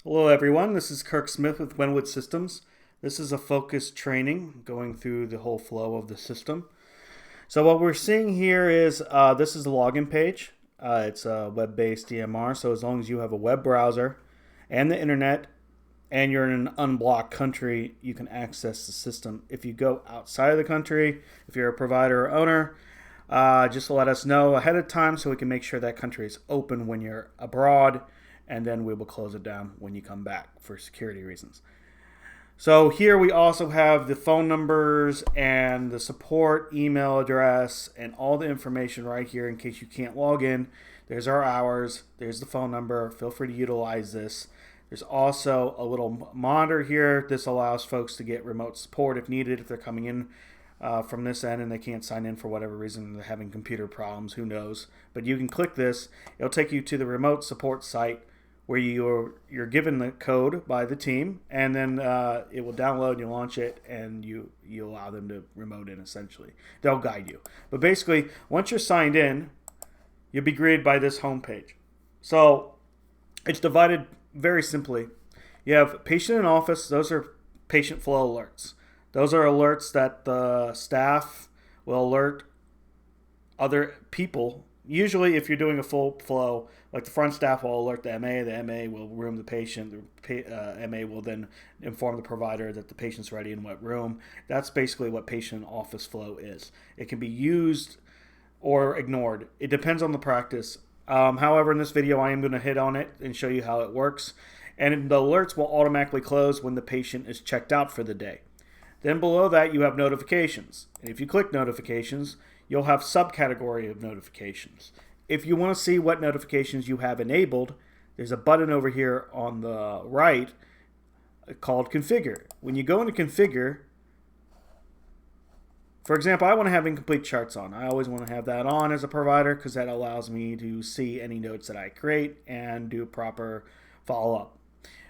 Hello everyone, this is Kirk Smith with Glenwood Systems. This is a focused training going through the whole flow of the system. So what we're seeing here is this is the login page. It's a web-based DMR, so as long as you have a web browser and the internet and you're in an unblocked country, you can access the system. If you go outside of the country, if you're a provider or owner, just let us know ahead of time so we can make sure that country is open when you're abroad, and then we will close it down when you come back for security reasons. So here we also have the phone numbers and the support email address and all the information right here in case you can't log in. There's our hours, there's the phone number, feel free to utilize this. There's also a little monitor here. This allows folks to get remote support if needed, if they're coming in from this end and they can't sign in for whatever reason, they're having computer problems, who knows. But you can click this, it'll take you to the remote support site where you're given the code by the team, and then it will download, you launch it, and you allow them to remote in essentially. They'll guide you. But basically, once you're signed in, you'll be greeted by this home page. So it's divided very simply. You have patient in office, those are patient flow alerts. Those are alerts that the staff will alert other people. Usually, if you're doing a full flow, like the front staff will alert the MA will room the patient, the MA will then inform the provider that the patient's ready in what room. That's basically what patient office flow is. It can be used or ignored. It depends on the practice. However, in this video, I am going to hit on it and show you how it works. And the alerts will automatically close when the patient is checked out for the day. Then below that, you have notifications. And if you click notifications, you'll have subcategory of notifications. If you want to see what notifications you have enabled, there's a button over here on the right called Configure. When you go into Configure, for example, I want to have incomplete charts on. I always want to have that on as a provider because that allows me to see any notes that I create and do proper follow-up.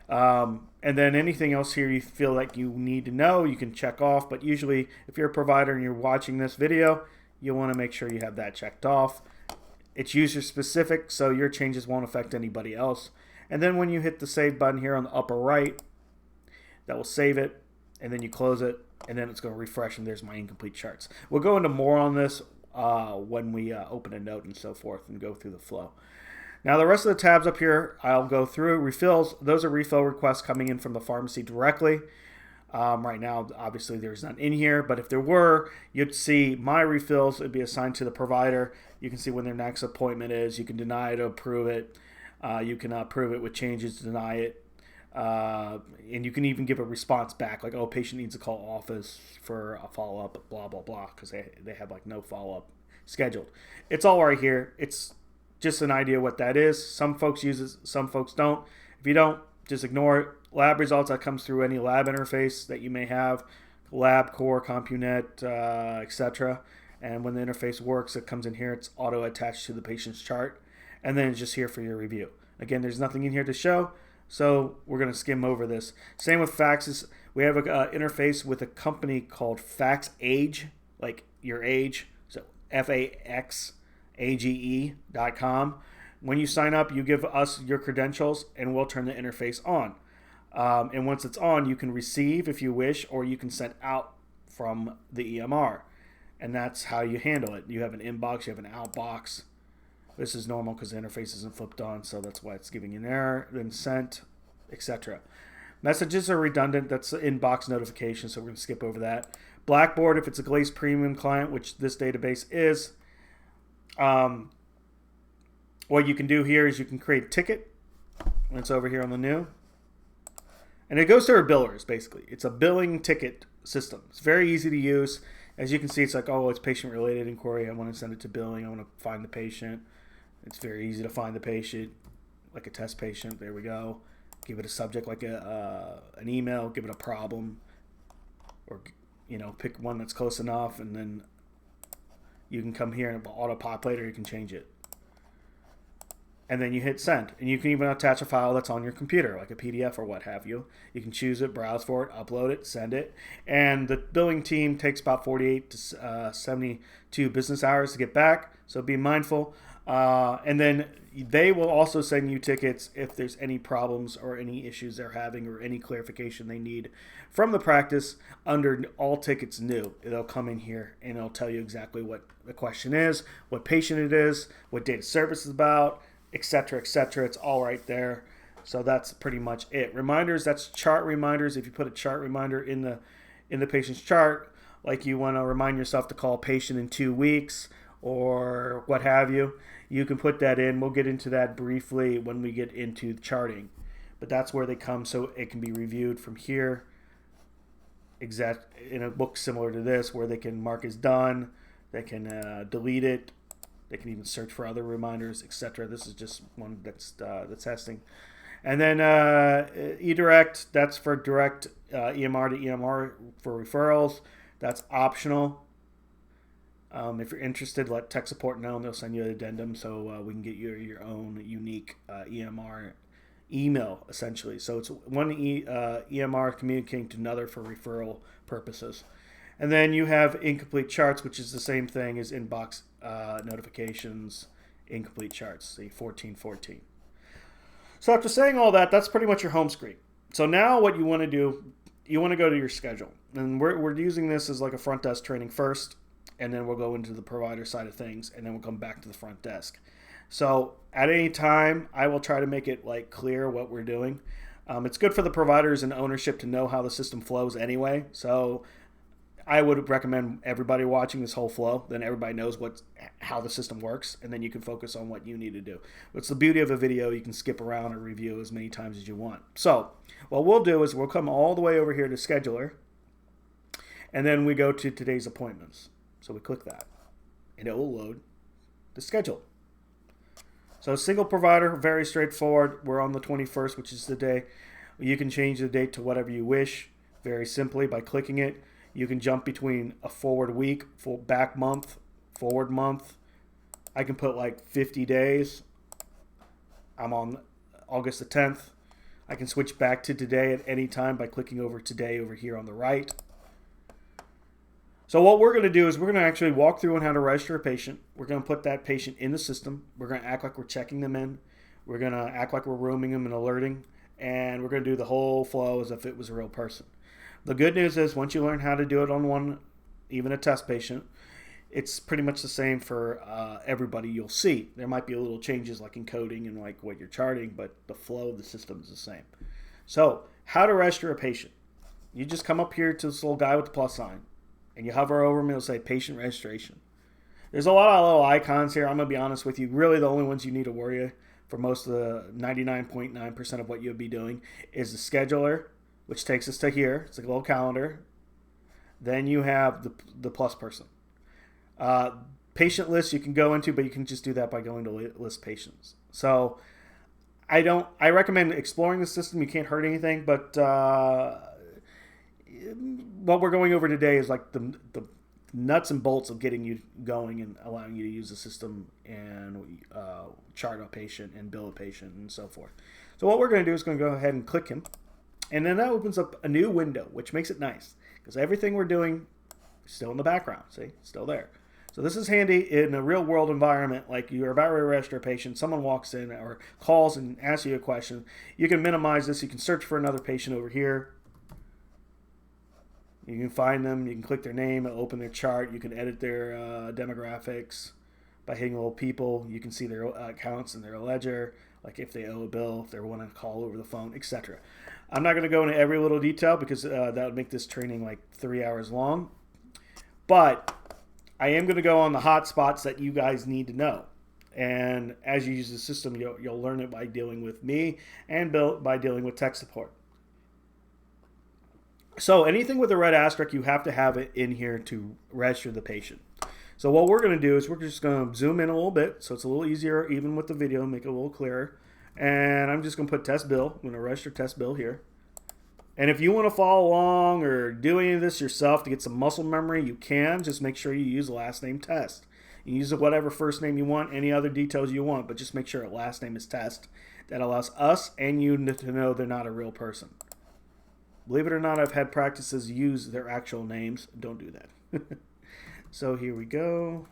And then anything else here you feel like you need to know, you can check off. But usually, if you're a provider and you're watching this video, you want to make sure you have that checked off. It's user specific, so your changes won't affect anybody else. And then when you hit the save button here on the upper right, that will save it, and then you close it, and then it's going to refresh, and there's my incomplete charts. We'll go into more on this when we open a note and so forth and go through the flow. Now the rest of the tabs up here, I'll go through. Refills, those are refill requests coming in from the pharmacy directly. Right now, obviously, there's none in here, but if there were, you'd see my refills. It'd be assigned to the provider. You can see when their next appointment is. You can deny it or approve it. You can approve it with changes, deny it. And you can even give a response back, like, oh, patient needs to call office for a follow-up, blah, blah, blah, because they have, like, no follow-up scheduled. It's all right here. It's just an idea what that is. Some folks use it, some folks don't. If you don't, just ignore it. Lab results, that comes through any lab interface that you may have, LabCore, CompuNet, etc. And when the interface works, it comes in here. It's auto-attached to the patient's chart. And then it's just here for your review. Again, there's nothing in here to show, so we're going to skim over this. Same with faxes. We have an interface with a company called FaxAge, like your age, so FAXAGE.com. When you sign up, you give us your credentials, and we'll turn the interface on. And once it's on, you can receive if you wish, or you can send out from the EMR. And that's how you handle it. You have an inbox, you have an outbox. This is normal because the interface isn't flipped on, so that's why it's giving an error, then sent, etc. Messages are redundant. That's the inbox notification, so we're going to skip over that. Blackboard, if it's a Glaze Premium client, which this database is, what you can do here is you can create a ticket. It's over here on the new. And it goes to our billers, basically. It's a billing ticket system. It's very easy to use. As you can see, it's like, oh, it's patient-related inquiry. I want to send it to billing. I want to find the patient. It's very easy to find the patient, like a test patient. There we go. Give it a subject like an email. Give it a problem. Or, pick one that's close enough. And then you can come here and auto-populate, or you can change it. And then you hit send. And you can even attach a file that's on your computer, like a PDF or what have you. You can choose it, browse for it, upload it, send it. And the billing team takes about 48 to 72 business hours to get back. So be mindful. And then they will also send you tickets if there's any problems or any issues they're having or any clarification they need from the practice under all tickets new. They'll come in here and it'll tell you exactly what the question is, what patient it is, what data service is about, etc., etc. It's all right there. So that's pretty much it. Reminders, that's chart reminders. If you put a chart reminder in the patient's chart, like you want to remind yourself to call a patient in 2 weeks or what have you, you can put that in. We'll get into that briefly when we get into charting. But that's where they come so it can be reviewed from here. Exact in a book similar to this where they can mark as done, they can delete it, they can even search for other reminders, etc. This is just one that's the testing. And then eDirect, that's for direct EMR to EMR for referrals. That's optional. If you're interested, let tech support know and they'll send you an addendum so we can get you your own unique EMR email, essentially. So it's one EMR communicating to another for referral purposes. And then you have incomplete charts, which is the same thing as inbox notifications, incomplete charts, say 1414. So after saying all that, that's pretty much your home screen. So now what you want to do, you want to go to your schedule. And we're using this as like a front desk training first, and then we'll go into the provider side of things, and then we'll come back to the front desk. So at any time, I will try to make it like clear what we're doing. It's good for the providers and ownership to know how the system flows anyway. So I would recommend everybody watching this whole flow. Then everybody knows how the system works, and then you can focus on what you need to do. It's the beauty of a video. You can skip around or review as many times as you want. So what we'll do is we'll come all the way over here to Scheduler, and then we go to today's appointments. So we click that, and it will load the schedule. So single provider, very straightforward. We're on the 21st, which is the day. You can change the date to whatever you wish very simply by clicking it. You can jump between a forward week, back month, forward month. I can put like 50 days. I'm on August the 10th. I can switch back to today at any time by clicking over today over here on the right. So what we're going to do is we're going to actually walk through on how to register a patient. We're going to put that patient in the system. We're going to act like we're checking them in. We're going to act like we're rooming them and alerting. And we're going to do the whole flow as if it was a real person. The good news is once you learn how to do it on one, even a test patient, it's pretty much the same for everybody you'll see. There might be a little changes like in coding and like what you're charting, but the flow of the system is the same. So how to register a patient. You just come up here to this little guy with the plus sign, and you hover over him, it'll say patient registration. There's a lot of little icons here. I'm going to be honest with you. Really, the only ones you need to worry for most of the 99.9% of what you'll be doing is the scheduler, which takes us to here. It's like a little calendar. Then you have the plus person. Patient list you can go into, but you can just do that by going to list patients. So I recommend exploring the system. You can't hurt anything, but what we're going over today is like the nuts and bolts of getting you going and allowing you to use the system and chart a patient and bill a patient and so forth. So what we're going to do is going to go ahead and click him. And then that opens up a new window, which makes it nice because everything we're doing is still in the background. See, it's still there. So this is handy in a real world environment, like you're about to register a patient, someone walks in or calls and asks you a question. You can minimize this. You can search for another patient over here. You can find them. You can click their name, open their chart. You can edit their demographics by hitting little people. You can see their accounts and their ledger, like if they owe a bill, if they want to call over the phone, etc. I'm not going to go into every little detail because that would make this training like 3 hours long. But I am going to go on the hot spots that you guys need to know. And as you use the system, you'll learn it by dealing with me and by dealing with tech support. So anything with a red asterisk, you have to have it in here to register the patient. So what we're going to do is we're just going to zoom in a little bit so it's a little easier even with the video, make it a little clearer. And I'm just going to put test bill. I'm going to register test bill here. And if you want to follow along or do any of this yourself to get some muscle memory, you can. Just make sure you use last name test. You use whatever first name you want, any other details you want, but just make sure last name is test. That allows us and you to know they're not a real person. Believe it or not, I've had practices use their actual names. Don't do that. So here we go.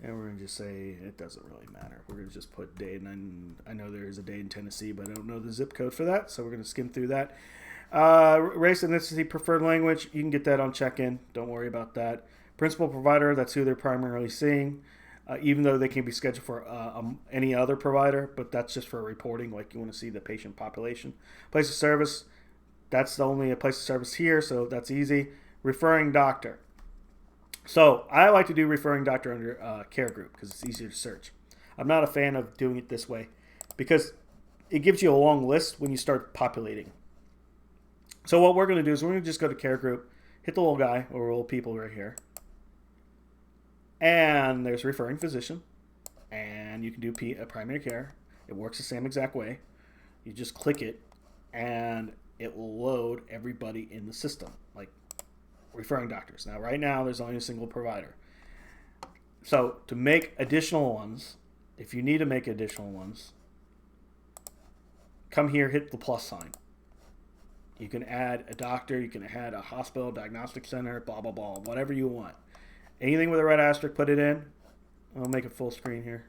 And we're going to just say it doesn't really matter. We're going to just put date. And I know there is a date in Tennessee, but I don't know the zip code for that. So we're going to skim through that. Race, ethnicity, preferred language. You can get that on check-in. Don't worry about that. Principal provider, that's who they're primarily seeing. Even though they can be scheduled for any other provider, but that's just for reporting, like you want to see the patient population. Place of service, that's only a place of service here, so that's easy. Referring doctor. So I like to do referring doctor under care group because it's easier to search. I'm not a fan of doing it this way because it gives you a long list when you start populating. So what we're going to do is we're going to just go to care group, hit the little guy or little people right here. And there's referring physician. And you can do primary care. It works the same exact way. You just click it and it will load everybody in the system, like referring doctors. Now, right now, there's only a single provider. So to make additional ones, if you need to make additional ones, come here, hit the plus sign. You can add a doctor, you can add a hospital, diagnostic center, blah, blah, blah, whatever you want. Anything with a red asterisk, put it in. I'll make it full screen here.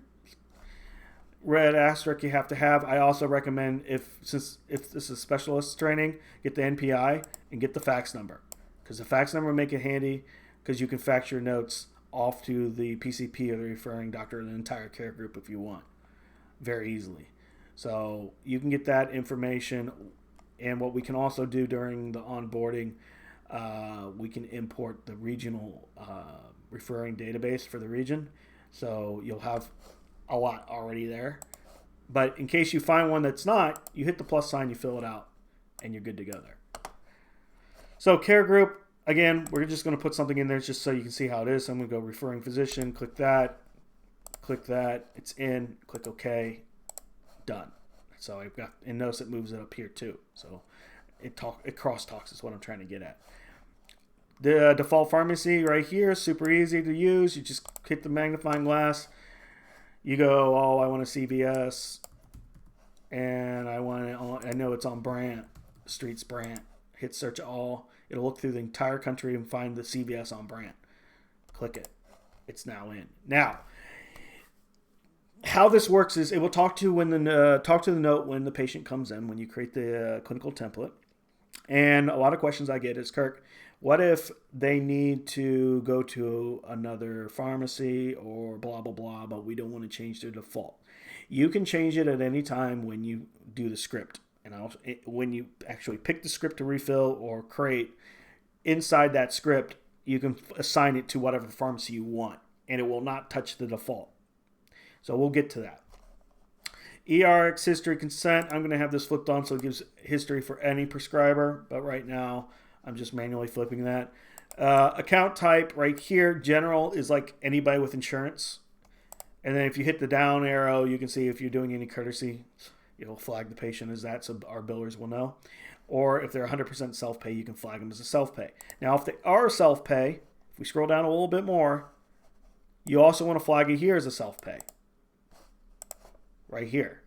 Red asterisk you have to have. I also recommend if this is specialist training, get the NPI and get the fax number. Because the fax number will make it handy because you can fax your notes off to the PCP or the referring doctor or the entire care group if you want. Very easily. So you can get that information. And what we can also do during the onboarding, we can import the regional referring database for the region. So you'll have a lot already there. But in case you find one that's not, you hit the plus sign, you fill it out, and you're good to go there. So care group, again, we're just going to put something in there just so you can see how it is. So I'm going to go referring physician, click that, it's in, click OK, done. So I've got, and notice it moves it up here too. So it crosstalks is what I'm trying to get at. The default pharmacy right here is super easy to use. You just hit the magnifying glass. You go, oh, I want a CVS, and I know it's on Brant, Streets Brant. Hit search all. It'll look through the entire country and find the CVS on Brant. Click it. It's now in. Now, how this works is it will talk to the note when the patient comes in, when you create the clinical template. And a lot of questions I get is, Kirk, what if they need to go to another pharmacy or blah, blah, blah, but we don't want to change their default? You can change it at any time when you do the script. And when you actually pick the script to refill or create, inside that script, you can assign it to whatever pharmacy you want, and it will not touch the default. So we'll get to that. ERX history consent. I'm going to have this flipped on so it gives history for any prescriber, but right now I'm just manually flipping that. Account type right here, general, is like anybody with insurance. And then if you hit the down arrow, you can see if you're doing any courtesy, it'll flag the patient as that so our billers will know. Or if they're 100% self-pay, you can flag them as a self-pay. Now, if they are self-pay, if we scroll down a little bit more, you also want to flag it here as a self-pay. Right here.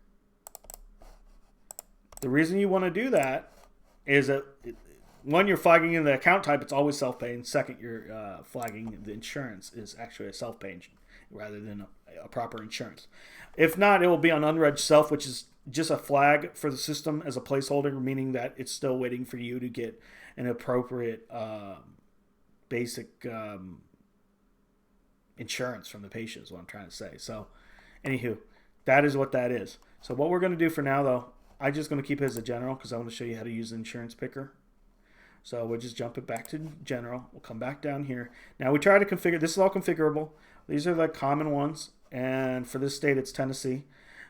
The reason you want to do that is that one, you're flagging in the account type, it's always self-pay, and second, you're flagging the insurance is actually a self-pay rather than a proper insurance. If not, it will be on unread self, which is just a flag for the system as a placeholder, meaning that it's still waiting for you to get an appropriate basic insurance from the patient is what I'm trying to say. So, anywho, that is what that is. So what we're going to do for now, though, I'm just going to keep it as a general because I want to show you how to use the insurance picker. So we'll just jump it back to general. We'll come back down here. Now we try to configure. This is all configurable. These are the common ones. And for this state, it's Tennessee.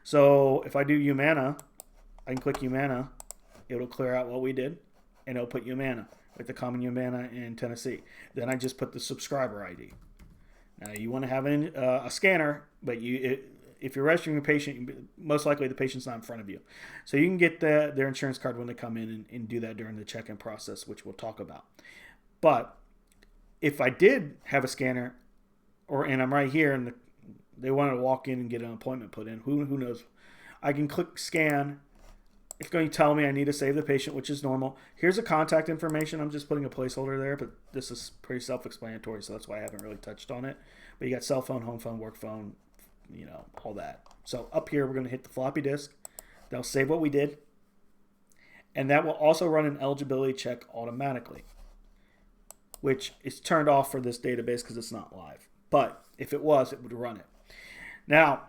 So if I do Humana, I can click Humana. It'll clear out what we did. And it'll put Humana, like the common Humana in Tennessee. Then I just put the subscriber ID. Now you want to have a scanner, but if you're registering a patient, most likely the patient's not in front of you. So you can get their insurance card when they come in and do that during the check-in process, which we'll talk about. But if I did have a scanner, and I'm right here, and they want to walk in and get an appointment put in, who knows? I can click scan. It's going to tell me I need to save the patient, which is normal. Here's the contact information. I'm just putting a placeholder there, but this is pretty self-explanatory, so that's why I haven't really touched on it. but you got cell phone, home phone, work phone, all that. So up here, we're going to hit the floppy disk. That'll save what we did. And that will also run an eligibility check automatically, which is turned off for this database because it's not live. But if it was, it would run it. Now,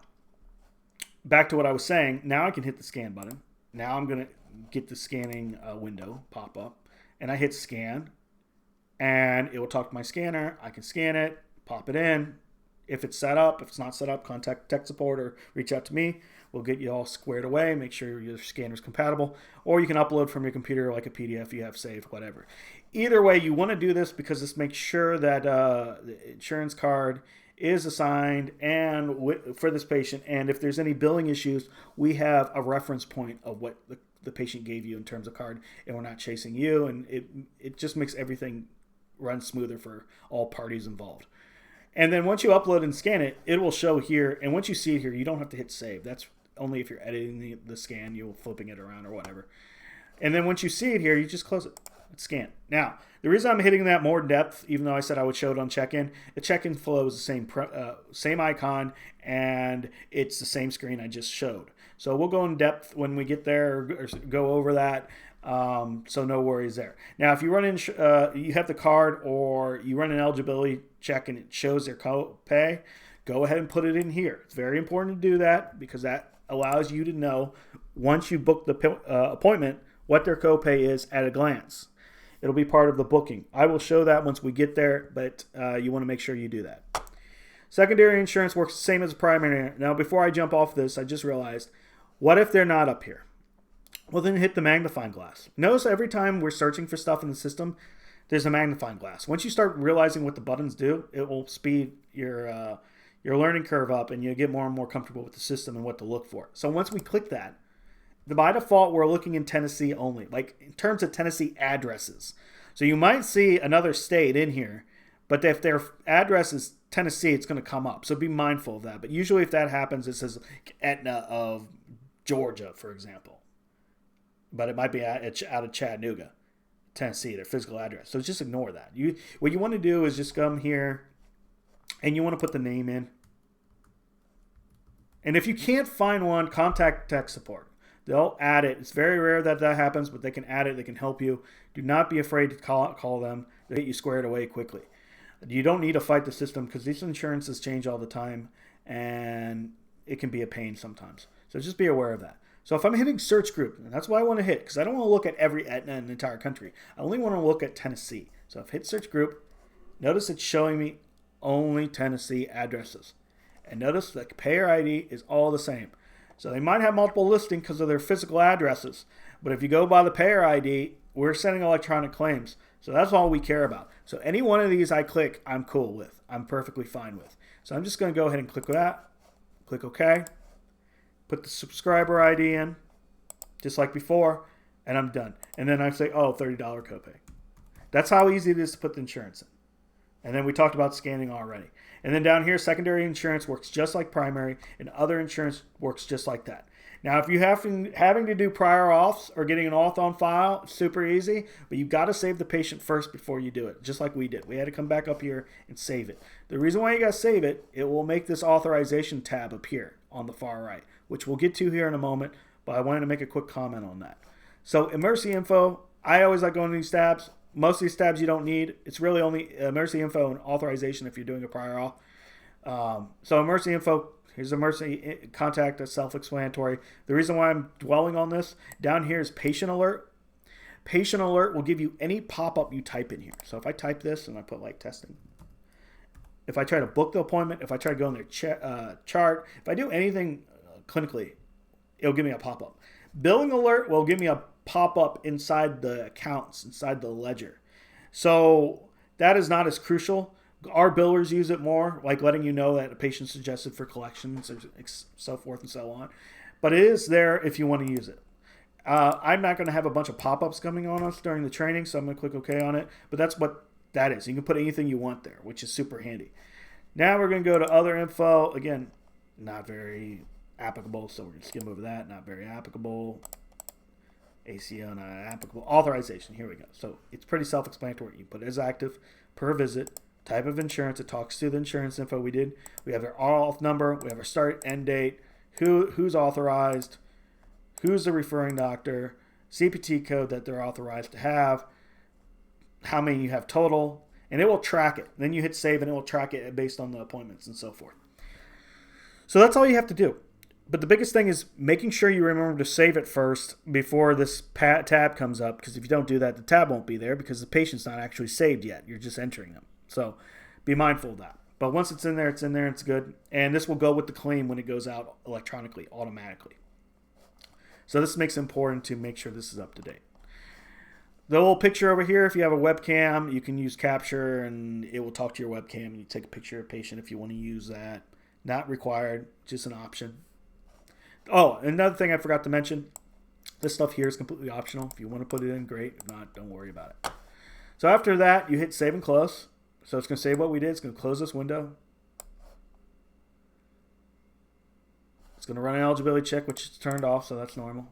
back to what I was saying. Now I can hit the scan button. Now I'm going to get the scanning window pop up. And I hit scan. And it will talk to my scanner. I can scan it, pop it in. If it's set up, if it's not set up, contact tech support or reach out to me. We'll get you all squared away, make sure your scanner is compatible. Or you can upload from your computer like a PDF you have saved, whatever. Either way, you want to do this because this makes sure that the insurance card is assigned and for this patient. And if there's any billing issues, we have a reference point of what the patient gave you in terms of card, and we're not chasing you. And it just makes everything run smoother for all parties involved. And then once you upload and scan it, it will show here. And once you see it here, you don't have to hit save. That's only if you're editing the scan, you're flipping it around or whatever. And then once you see it here, you just close it. It's scanned. Now, the reason I'm hitting that more in depth, even though I said I would show it on check-in, the check-in flow is the same icon, and it's the same screen I just showed. So we'll go in depth when we get there or go over that. So no worries there. Now, if you run in, you have the card or you run an eligibility check and it shows their copay, go ahead and put it in here. It's very important to do that because that allows you to know once you book the appointment what their copay is at a glance. It'll be part of the booking. I will show that once we get there, but you want to make sure you do that. Secondary insurance works the same as primary. Now, before I jump off this, I just realized, what if they're not up here? Well, then hit the magnifying glass. Notice every time we're searching for stuff in the system, there's a magnifying glass. Once you start realizing what the buttons do, it will speed your learning curve up, and you get more and more comfortable with the system and what to look for. So once we click that, by default, we're looking in Tennessee only, like in terms of Tennessee addresses. So you might see another state in here, but if their address is Tennessee, it's going to come up. So be mindful of that. But usually if that happens, it says Aetna of Georgia, for example. But it might be out of Chattanooga, Tennessee, their physical address. So just ignore that. What you want to do is just come here, and you want to put the name in. And if you can't find one, contact tech support. They'll add it. It's very rare that happens, but they can add it. They can help you. Do not be afraid to call them. They'll get you squared away quickly. You don't need to fight the system because these insurances change all the time, and it can be a pain sometimes. So just be aware of that. So if I'm hitting search group, and that's what I want to hit, because I don't want to look at every Aetna in the entire country. I only want to look at Tennessee. So if I hit search group, notice it's showing me only Tennessee addresses. And notice the payer ID is all the same. So they might have multiple listings because of their physical addresses. But if you go by the payer ID, we're sending electronic claims. So that's all we care about. So any one of these I click, I'm cool with. I'm perfectly fine with. So I'm just going to go ahead and click that. Click OK. Put the subscriber ID in, just like before, and I'm done. And then I say, oh, $30 copay. That's how easy it is to put the insurance in. And then we talked about scanning already. And then down here, secondary insurance works just like primary, and other insurance works just like that. Now, if you having to do prior auths or getting an auth on file, it's super easy, but you've got to save the patient first before you do it, just like we did. We had to come back up here and save it. The reason why you got to save it, it will make this authorization tab appear on the far right, which we'll get to here in a moment, but I wanted to make a quick comment on that. So emergency info, I always like going to these tabs. Most of these tabs you don't need. It's really only emergency info and authorization if you're doing a prior auth. So emergency info, here's emergency contact, that's self-explanatory. The reason why I'm dwelling on this, down here is patient alert. Patient alert will give you any pop-up you type in here. So if I type this and I put like testing, if I try to book the appointment, if I try to go in their chart, if I do anything clinically, it'll give me a pop-up. Billing alert will give me a pop-up inside the accounts, inside the ledger. So that is not as crucial. Our billers use it more, like letting you know that a patient suggested for collections, or so forth and so on. But it is there if you want to use it. I'm not going to have a bunch of pop-ups coming on us during the training, so I'm going to click OK on it. But that's what that is. You can put anything you want there, which is super handy. Now we're going to go to other info. Again, not very applicable, so we're going to skim over that. Not very applicable. ACO, not applicable. Authorization. Here we go. So it's pretty self-explanatory. You put it as active per visit. type of insurance. It talks to the insurance info we did. We have their auth number. We have our start end date, who's authorized, who's the referring doctor, CPT code that they're authorized to have, how many you have total, and it will track it. Then you hit save and it will track it based on the appointments and so forth. So that's all you have to do. But the biggest thing is making sure you remember to save it first before this tab comes up, because if you don't do that, the tab won't be there because the patient's not actually saved yet. You're just entering them. So be mindful of that. But once it's in there, it's good. And this will go with the claim when it goes out electronically, automatically. So this makes it important to make sure this is up to date. The little picture over here, if you have a webcam, you can use capture and it will talk to your webcam and you take a picture of a patient if you want to use that. Not required, just an option. Oh, another thing I forgot to mention, this stuff here is completely optional. If you want to put it in, great. If not, don't worry about it. So after that, you hit save and close. So it's going to save what we did. It's going to close this window. It's going to run an eligibility check, which is turned off, so that's normal.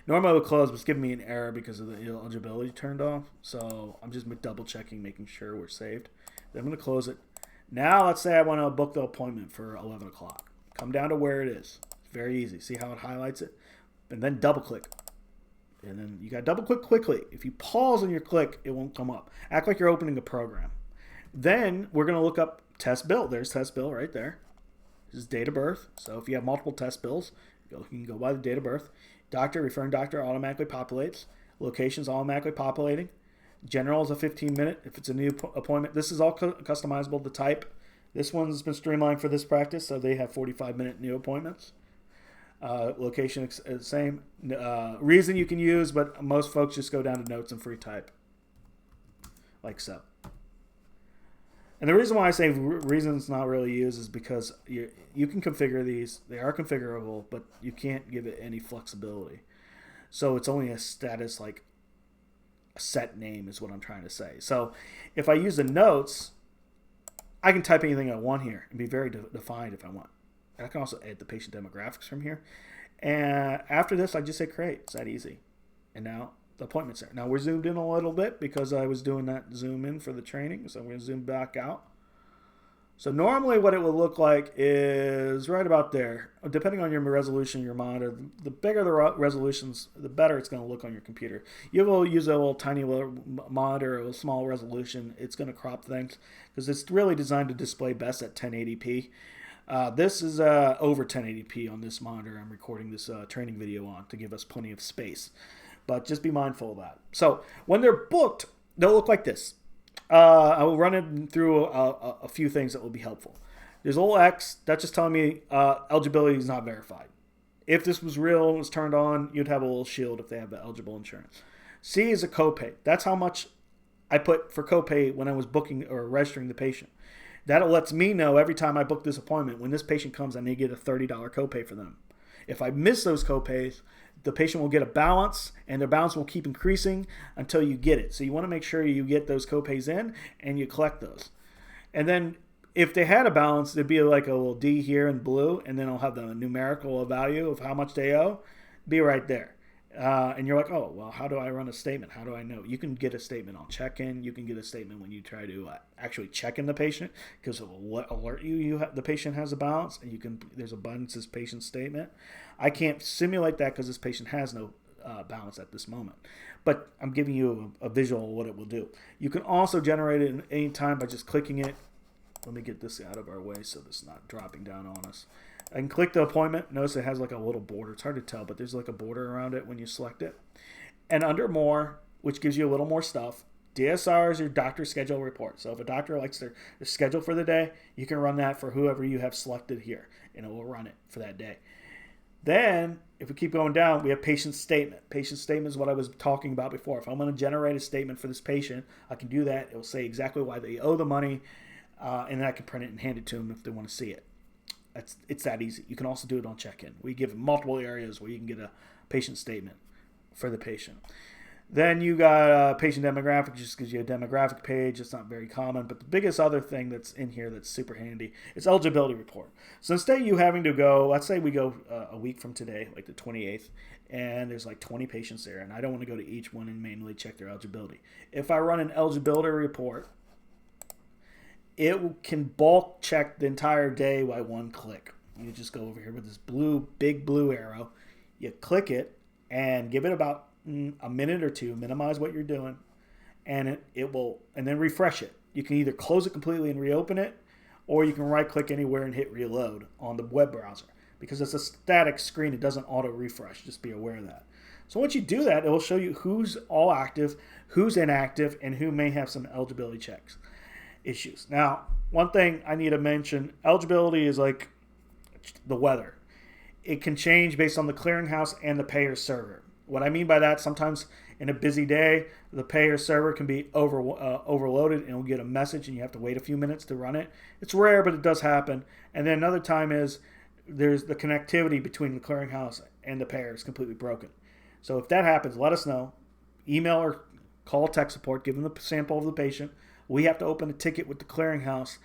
Normally it would close, but it's giving me an error because of the eligibility turned off. So I'm just double checking, making sure we're saved. Then I'm going to close it. Now let's say I want to book the appointment for 11 o'clock. Come down to where it is. It's very easy. See how it highlights it? And then double click. And then you got to double click quickly. If you pause on your click, it won't come up. Act like you're opening a program. Then we're going to look up test bill. There's test bill right there. This is date of birth. So if you have multiple test bills, you can go by the date of birth. Doctor, referring doctor automatically populates. Locations automatically populating. General is a 15-minute. If it's a new appointment, this is all customizable to type. This one's been streamlined for this practice, so they have 45-minute new appointments. Location is the same. Reason you can use, but most folks just go down to notes and free type, like so. And the reason why I say reasons not really used is because you can configure these. They are configurable, but you can't give it any flexibility. So it's only a status, like a set name is what I'm trying to say. So if I use the notes, I can type anything I want here and be very defined if I want. And I can also add the patient demographics from here. And after this, I just say create. It's that easy. And now the appointment's there. Now we're zoomed in a little bit because I was doing that zoom in for the training. So I'm going to zoom back out. So normally what it will look like is right about there. Depending on your resolution, your monitor, the bigger the resolutions, the better it's going to look on your computer. You will use a little tiny little monitor, a small resolution. It's going to crop things because it's really designed to display best at 1080p. This is over 1080p on this monitor I'm recording this training video on to give us plenty of space. But just be mindful of that. So when they're booked, they'll look like this. I will run it through a few things that will be helpful. There's a little X. That's just telling me eligibility is not verified. If this was real and was turned on, you'd have a little shield if they have the eligible insurance. C is a copay. That's how much I put for copay when I was booking or registering the patient. That lets me know every time I book this appointment, when this patient comes, I need to get a $30 copay for them. If I miss those copays, the patient will get a balance, and their balance will keep increasing until you get it. So you want to make sure you get those copays in and you collect those. And then if they had a balance, there'd be like a little D here in blue, and then I'll have the numerical value of how much they owe be right there. And you're like, oh, well, how do I run a statement? How do I know? You can get a statement on check-in. You can get a statement when you try to actually check in the patient, because it will alert you the patient has a balance, and there's a button that says patient statement. I can't simulate that because this patient has no balance at this moment. But I'm giving you a visual of what it will do. You can also generate it at any time by just clicking it. Let me get this out of our way so this is not dropping down on us. I can click the appointment. Notice it has like a little border. It's hard to tell, but there's like a border around it when you select it. And under more, which gives you a little more stuff, DSR is your doctor schedule report. So if a doctor likes their schedule for the day, you can run that for whoever you have selected here, and it will run it for that day. Then, if we keep going down, we have patient statement. Patient statement is what I was talking about before. If I'm going to generate a statement for this patient, I can do that. It will say exactly why they owe the money, and then I can print it and hand it to them if they want to see it. It's that easy. You can also do it on check-in. We give multiple areas where you can get a patient statement for the patient. Then you got patient demographic, just gives you a demographic page. It's not very common, but the biggest other thing that's in here that's super handy is eligibility report. So instead of you having to go, let's say we go a week from today, like the 28th, and there's like 20 patients there, and I don't want to go to each one and manually check their eligibility. If I run an eligibility report, it can bulk check the entire day by one click. You just go over here with this big blue arrow. You click it and give it about a minute or two. Minimize what you're doing, and it will, and then refresh it. You can either close it completely and reopen it, or you can right-click anywhere and hit reload on the web browser. Because it's a static screen, it doesn't auto-refresh. Just be aware of that. So once you do that, it will show you who's all active, who's inactive, and who may have some eligibility checks issues. Now, one thing I need to mention, eligibility is like the weather. It can change based on the clearinghouse and the payer server. What I mean by that, sometimes in a busy day, the payer server can be overloaded and will get a message and you have to wait a few minutes to run it. It's rare, but it does happen. And then another time is there's the connectivity between the clearinghouse and the payer is completely broken. So if that happens, let us know. Email or call tech support, give them the sample of the patient. We have to open a ticket with the clearinghouse,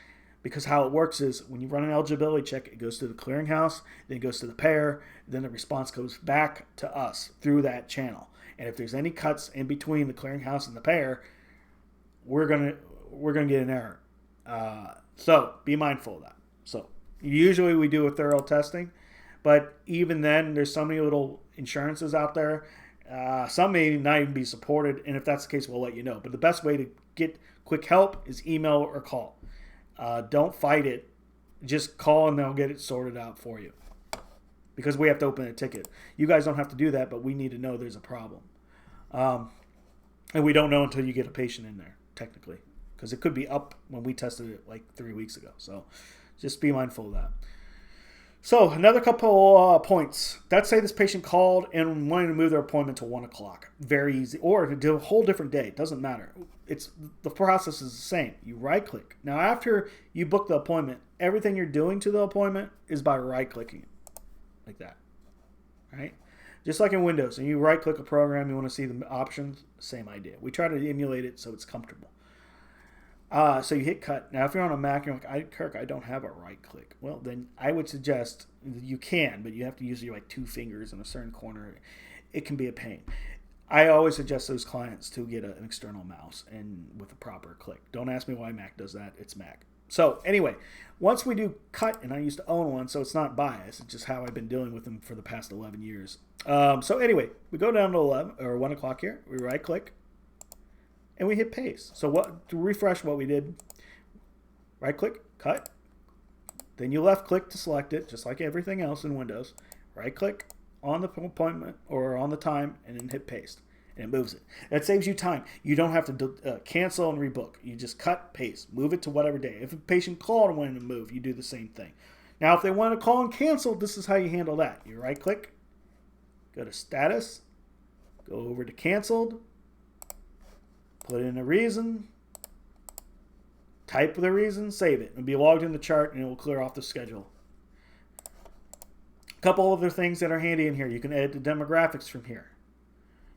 because how it works is when you run an eligibility check, it goes to the clearinghouse, then it goes to the payer, then the response goes back to us through that channel. And if there's any cuts in between the clearinghouse and the payer, we're gonna get an error. So be mindful of that. So usually we do a thorough testing, but even then, there's so many little insurances out there. Some may not even be supported, and if that's the case, we'll let you know. But the best way to get quick help is email or call. Don't fight it. Just call and they'll get it sorted out for you. Because we have to open a ticket. You guys don't have to do that, but we need to know there's a problem. And we don't know until you get a patient in there, technically. Because it could be up when we tested it like 3 weeks ago. So just be mindful of that. So another couple points. Let's say this patient called and wanted to move their appointment to 1 o'clock. Very easy. Or to do a whole different day. It doesn't matter. The process is the same. You right click. Now after you book the appointment, everything you're doing to the appointment is by right clicking. Like that. Right? Just like in Windows. And you right click a program, you want to see the options, same idea. We try to emulate it so it's comfortable. So you hit cut. Now if you're on a Mac, you're like, Kirk, I don't have a right click. Well, then I would suggest you can, but you have to use your like 2 fingers in a certain corner. It can be a pain. I always suggest those clients to get an external mouse and with a proper click. Don't ask me why Mac does that. It's Mac. So anyway, once we do cut, and I used to own one, so it's not biased. It's just how I've been dealing with them for the past 11 years. So anyway, we go down to 1 o'clock here. We right click. And we hit paste. So to refresh what we did, right click, cut. Then you left click to select it, just like everything else in Windows. Right click on the appointment or on the time and then hit paste. And it moves it. That saves you time. You don't have to cancel and rebook. You just cut, paste, move it to whatever day. If a patient called and wanted to move, you do the same thing. Now, if they want to call and cancel, this is how you handle that. You right click, go to status, go over to canceled, put in a reason, type the reason, save it. It'll be logged in the chart and it will clear off the schedule. A couple other things that are handy in here. You can edit the demographics from here.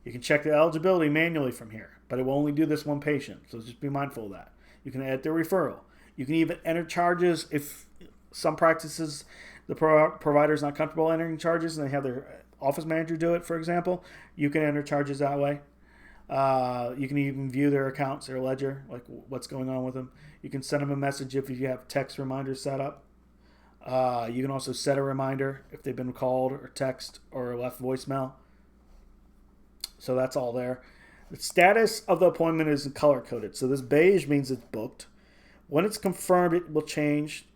You can check the eligibility manually from here, but it will only do this one patient, so just be mindful of that. You can edit the referral. You can even enter charges if some practices, the provider is not comfortable entering charges and they have their office manager do it, for example. You can enter charges that way. You can even view their accounts, their ledger, like what's going on with them. You can send them a message if you have text reminders set up. You can also set a reminder if they've been called or text or left voicemail. So that's all there. The status of the appointment is color coded. So this beige means it's booked. When it's confirmed, it will change.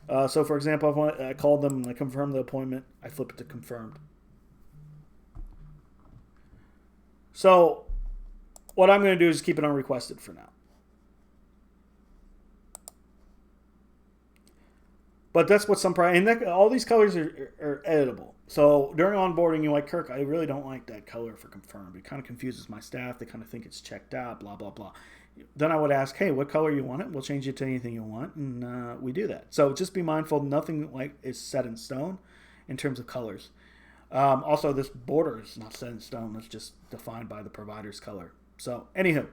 So for example, if I called them and I confirmed the appointment, I flip it to confirmed. So what I'm going to do is keep it unrequested for now. But that's what some all these colors are editable. So during onboarding, you're like, Kirk, I really don't like that color for confirmed. It kind of confuses my staff. They kind of think it's checked out, blah, blah, blah. Then I would ask, hey, what color you want it? We'll change it to anything you want, and we do that. So just be mindful, nothing like is set in stone in terms of colors. Also, this border is not set in stone. It's just defined by the provider's color. So anywho,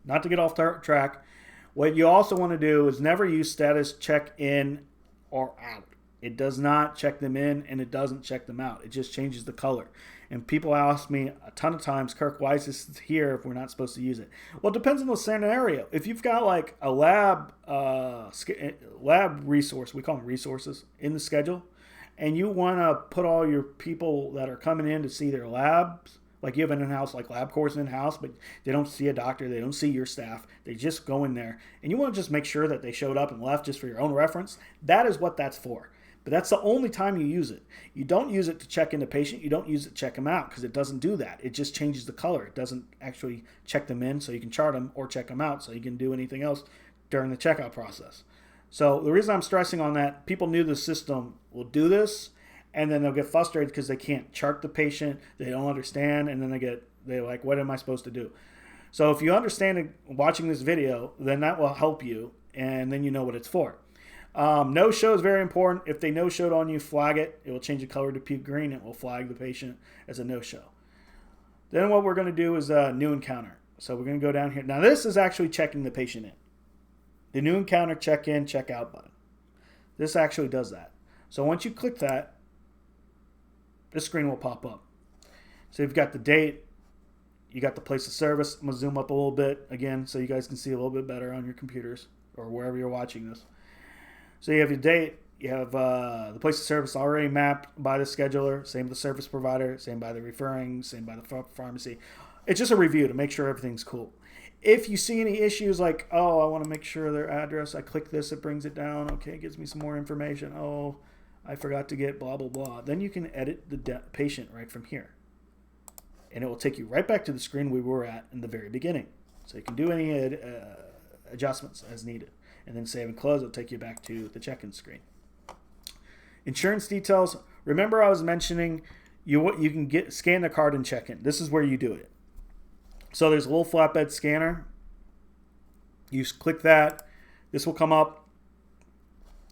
not to get off track, what you also want to do is never use status check in or out. It does not check them in, and it doesn't check them out. It just changes the color. And people ask me a ton of times, Kirk, why is this here if we're not supposed to use it? Well, it depends on the scenario. If you've got like a lab resource, we call them resources, in the schedule, and you want to put all your people that are coming in to see their labs, like you have an in-house, like LabCorp's in-house, but they don't see a doctor, they don't see your staff, they just go in there, and you want to just make sure that they showed up and left just for your own reference, that is what that's for. But that's the only time you use it. You don't use it to check in the patient. You don't use it to check them out because it doesn't do that. It just changes the color. It doesn't actually check them in so you can chart them or check them out so you can do anything else during the checkout process. So the reason I'm stressing on that, people new to the system will do this and then they'll get frustrated because they can't chart the patient. They don't understand, and then they're like, what am I supposed to do? So if you understand it watching this video, then that will help you, and then you know what it's for. No-show is very important. If they no-showed on you, flag it. It will change the color to puke green. It will flag the patient as a no-show. Then what we're going to do is a new encounter. So we're going to go down here. Now this is actually checking the patient in. The new encounter check-in, check-out button. This actually does that. So once you click that, this screen will pop up. So you've got the date. You got the place of service. I'm going to zoom up a little bit again so you guys can see a little bit better on your computers or wherever you're watching this. So you have your date, you have the place of service already mapped by the scheduler, same with the service provider, same by the referring, same by the pharmacy. It's just a review to make sure everything's cool. If you see any issues like, oh, I want to make sure their address, I click this, it brings it down, okay, it gives me some more information, oh, I forgot to get blah, blah, blah. Then you can edit the patient right from here. And it will take you right back to the screen we were at in the very beginning. So you can do any adjustments as needed. And then save and close, it'll take you back to the check-in screen. Insurance details. Remember I was mentioning you can scan the card and check in. This is where you do it. So there's a little flatbed scanner. You click that. This will come up.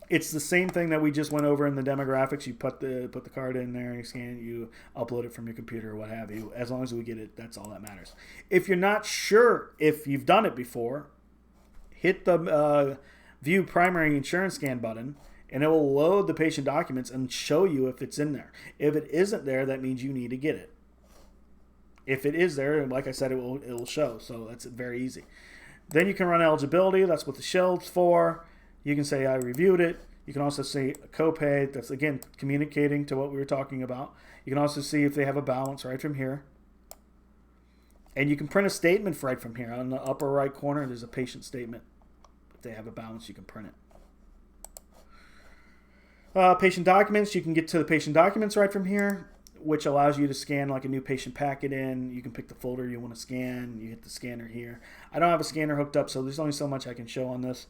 It's the same thing that we just went over in the demographics. You put the card in there, and you scan it, you upload it from your computer or what have you. As long as we get it, that's all that matters. If you're not sure if you've done it before, hit the View Primary Insurance Scan button, and it will load the patient documents and show you if it's in there. If it isn't there, that means you need to get it. If it is there, like I said, it will show. So that's very easy. Then you can run eligibility. That's what the shield's for. You can say I reviewed it. You can also say a copay. That's, again, communicating to what we were talking about. You can also see if they have a balance right from here. And you can print a statement right from here. On the upper right corner, there's a patient statement. If they have a balance, you can print it. Patient documents, you can get to the patient documents right from here, which allows you to scan like a new patient packet in. You can pick the folder you want to scan. You hit the scanner here. I don't have a scanner hooked up, so there's only so much I can show on this.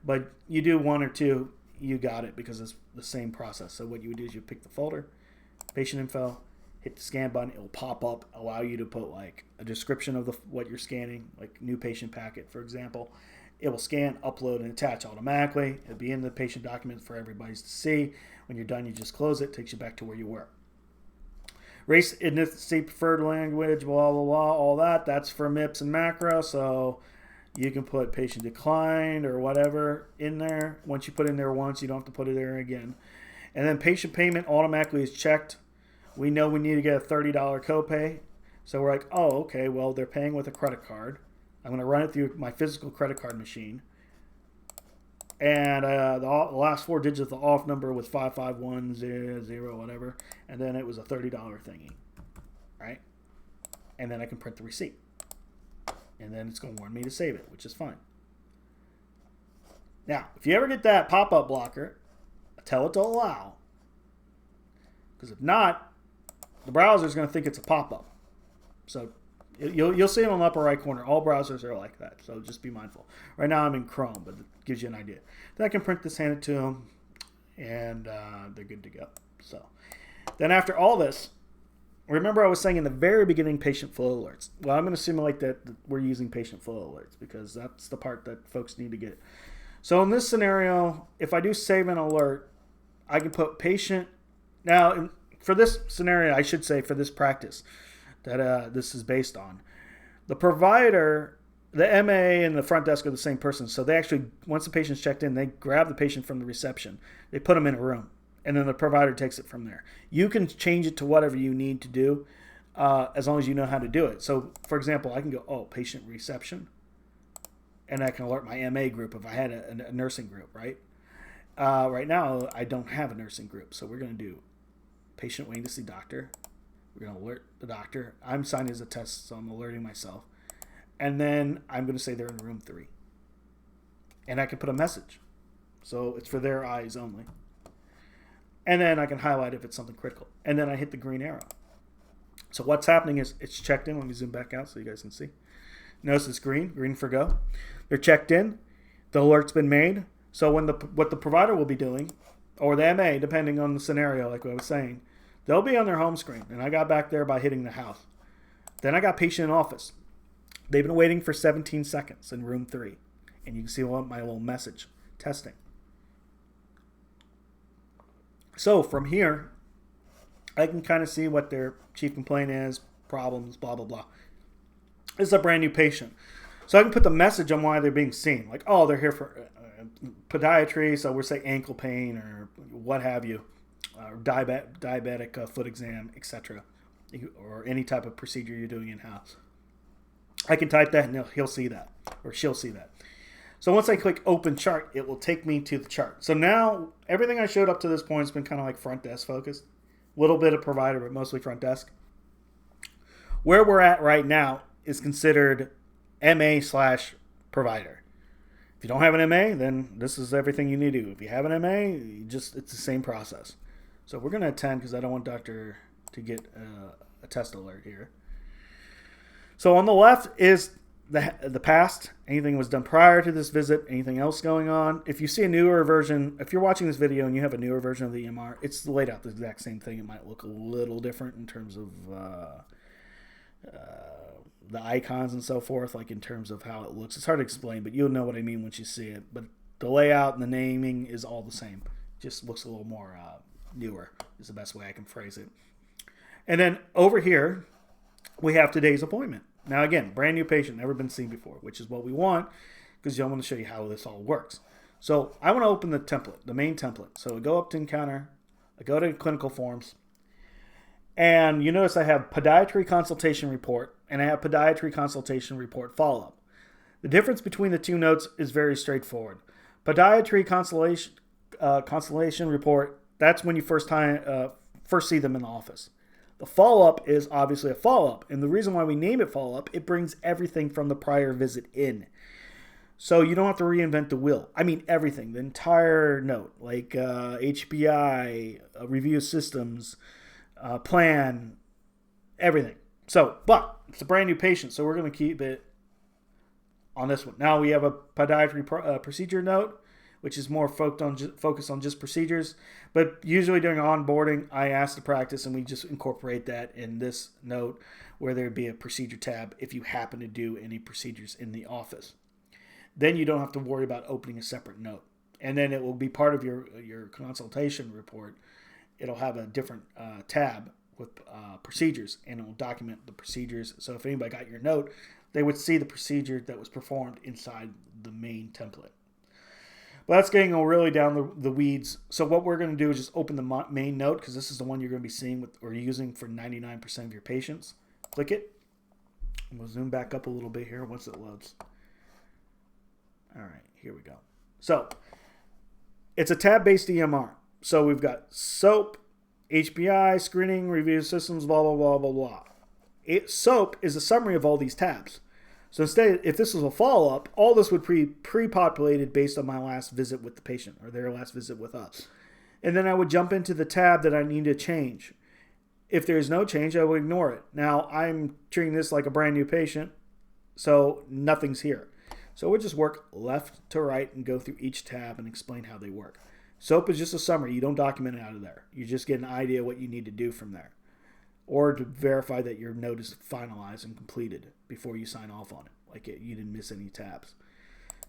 But you do one or two, you got it, because it's the same process. So what you would do is you pick the folder, patient info, hit the scan button. It will pop up, allow you to put like a description of what you're scanning, like new patient packet, for example. It will scan, upload, and attach automatically. It'll be in the patient document for everybody to see. When you're done, you just close it. Takes you back to where you were. Race, ethnicity, preferred language, blah, blah, blah, all that. That's for MIPS and macro. So you can put patient declined or whatever in there. Once you put in there once, you don't have to put it there again. And then patient payment automatically is checked. We know we need to get a $30 copay. So we're like, oh, okay, well, they're paying with a credit card. I'm going to run it through my physical credit card machine. And the last four digits of the off number was 55100, whatever. And then it was a $30 thingy. Right? And then I can print the receipt. And then it's going to warn me to save it, which is fine. Now, if you ever get that pop-up blocker, tell it to allow. Because if not, the browser is going to think it's a pop-up. So you'll see it on the upper right corner. All browsers are like that, so just be mindful. Right now I'm in Chrome, but it gives you an idea. Then I can print this, hand it to them, and they're good to go. So then after all this, remember I was saying in the very beginning patient flow alerts. Well, I'm going to simulate that we're using patient flow alerts because that's the part that folks need to get. So in this scenario, if I do save an alert, I can put patient. Now, for this scenario, I should say for this practice that this is based on, the provider, the MA and the front desk are the same person. So they actually, once the patient's checked in, they grab the patient from the reception. They put them in a room. and then the provider takes it from there. You can change it to whatever you need to do, as long as you know how to do it. So, for example, I can go, oh, patient reception, and I can alert my MA group if I had a nursing group, right? Right now, I don't have a nursing group, so we're going to do patient waiting to see doctor. We're going to alert the doctor. I'm signing as a test, so I'm alerting myself. And then I'm going to say they're in room 3. And I can put a message. So it's for their eyes only. And then I can highlight if it's something critical. And then I hit the green arrow. So what's happening is it's checked in. Let me zoom back out so you guys can see. Notice it's green for go. They're checked in. The alert's been made. So when what the provider will be doing, or the MA, depending on the scenario, like what I was saying, they'll be on their home screen. And I got back there by hitting the house. Then I got patient in office. They've been waiting for 17 seconds in room 3. And you can see my little message, testing. So from here, I can kind of see what their chief complaint is, problems, blah, blah, blah. This is a brand new patient. So I can put the message on why they're being seen. Like, oh, they're here for podiatry, so we'll say ankle pain or what have you, or diabetic foot exam, etc., or any type of procedure you're doing in-house. I can type that and he'll see that, or she'll see that. So once I click open chart, it will take me to the chart. So now everything I showed up to this point has been kind of like front desk focused. A little bit of provider, but mostly front desk. Where we're at right now is considered MA/provider. If you don't have an MA, then this is everything you need to do. If you have an MA, it's the same process. So we're going to attend because I don't want doctor to get a test alert here. So on the left is the past, anything was done prior to this visit, anything else going on. If you see a newer version, if you're watching this video and you have a newer version of the EMR, it's laid out the exact same thing. It might look a little different in terms of the icons and so forth, like in terms of how it looks. It's hard to explain, but you'll know what I mean once you see it. But the layout and the naming is all the same. Just looks a little more newer is the best way I can phrase it. And then over here, we have today's appointment. Now, again, brand new patient, never been seen before, which is what we want because I want to show you how this all works. So I want to open the template, the main template. So I go up to Encounter, I go to Clinical Forms, and you notice I have Podiatry Consultation Report, and I have Podiatry Consultation Report Follow-up. The difference between the two notes is very straightforward. Podiatry Consultation Report, that's when you first see them in the office. The follow-up is obviously a follow-up. And the reason why we name it follow-up, it brings everything from the prior visit in. So you don't have to reinvent the wheel. I mean everything, the entire note, like HPI, review systems, plan, everything. So, but it's a brand new patient, so we're going to keep it on this one. Now we have a podiatry procedure note, which is more focused on just procedures. But usually during onboarding, I ask to practice, and we just incorporate that in this note where there'd be a procedure tab if you happen to do any procedures in the office. Then you don't have to worry about opening a separate note. And then it will be part of your consultation report. It'll have a different tab with procedures, and it will document the procedures. So if anybody got your note, they would see the procedure that was performed inside the main template. But that's getting really down the weeds. So what we're going to do is just open the main note, because this is the one you're going to be seeing or using for 99% of your patients. Click it. And we'll zoom back up a little bit here once it loads. All right, here we go. So it's a tab-based EMR. So we've got SOAP, HPI, screening, review systems, blah, blah, blah, blah, blah. SOAP is a summary of all these tabs. So instead, if this was a follow-up, all this would be pre-populated based on my last visit with the patient or their last visit with us. And then I would jump into the tab that I need to change. If there's no change, I would ignore it. Now, I'm treating this like a brand new patient, so nothing's here. So we'll just work left to right and go through each tab and explain how they work. SOAP is just a summary. You don't document it out of there. You just get an idea what you need to do from there, or to verify that your note is finalized and completed before you sign off on it, like you didn't miss any tabs.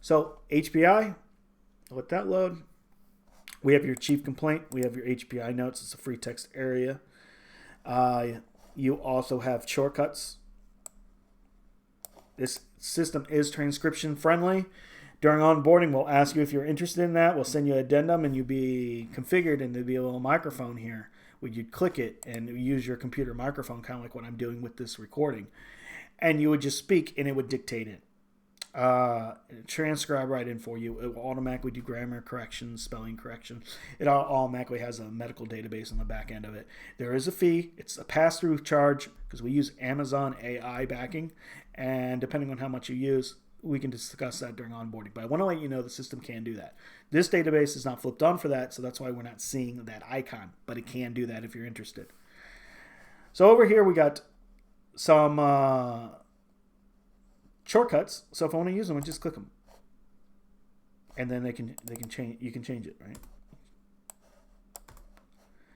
So HPI, let that load. We have your chief complaint. We have your HPI notes. It's a free text area. You also have shortcuts. This system is transcription friendly, During onboarding, we'll ask you if you're interested in that. We'll send you an addendum, and you'll be configured, and there'll be a little microphone here where you'd click it and use your computer microphone, kind of like what I'm doing with this recording. And you would just speak, and it would dictate it. Transcribe right in for you. It will automatically do grammar corrections, spelling corrections. It automatically has a medical database on the back end of it. There is a fee. It's a pass-through charge because we use Amazon AI backing, and depending on how much you use, we can discuss that during onboarding. But I want to let you know the system can do that. This database is not flipped on for that, so that's why we're not seeing that icon, but it can do that if you're interested. So over here we got some shortcuts. So if I want to use them, I just click them, and then they can change. You can change it, right?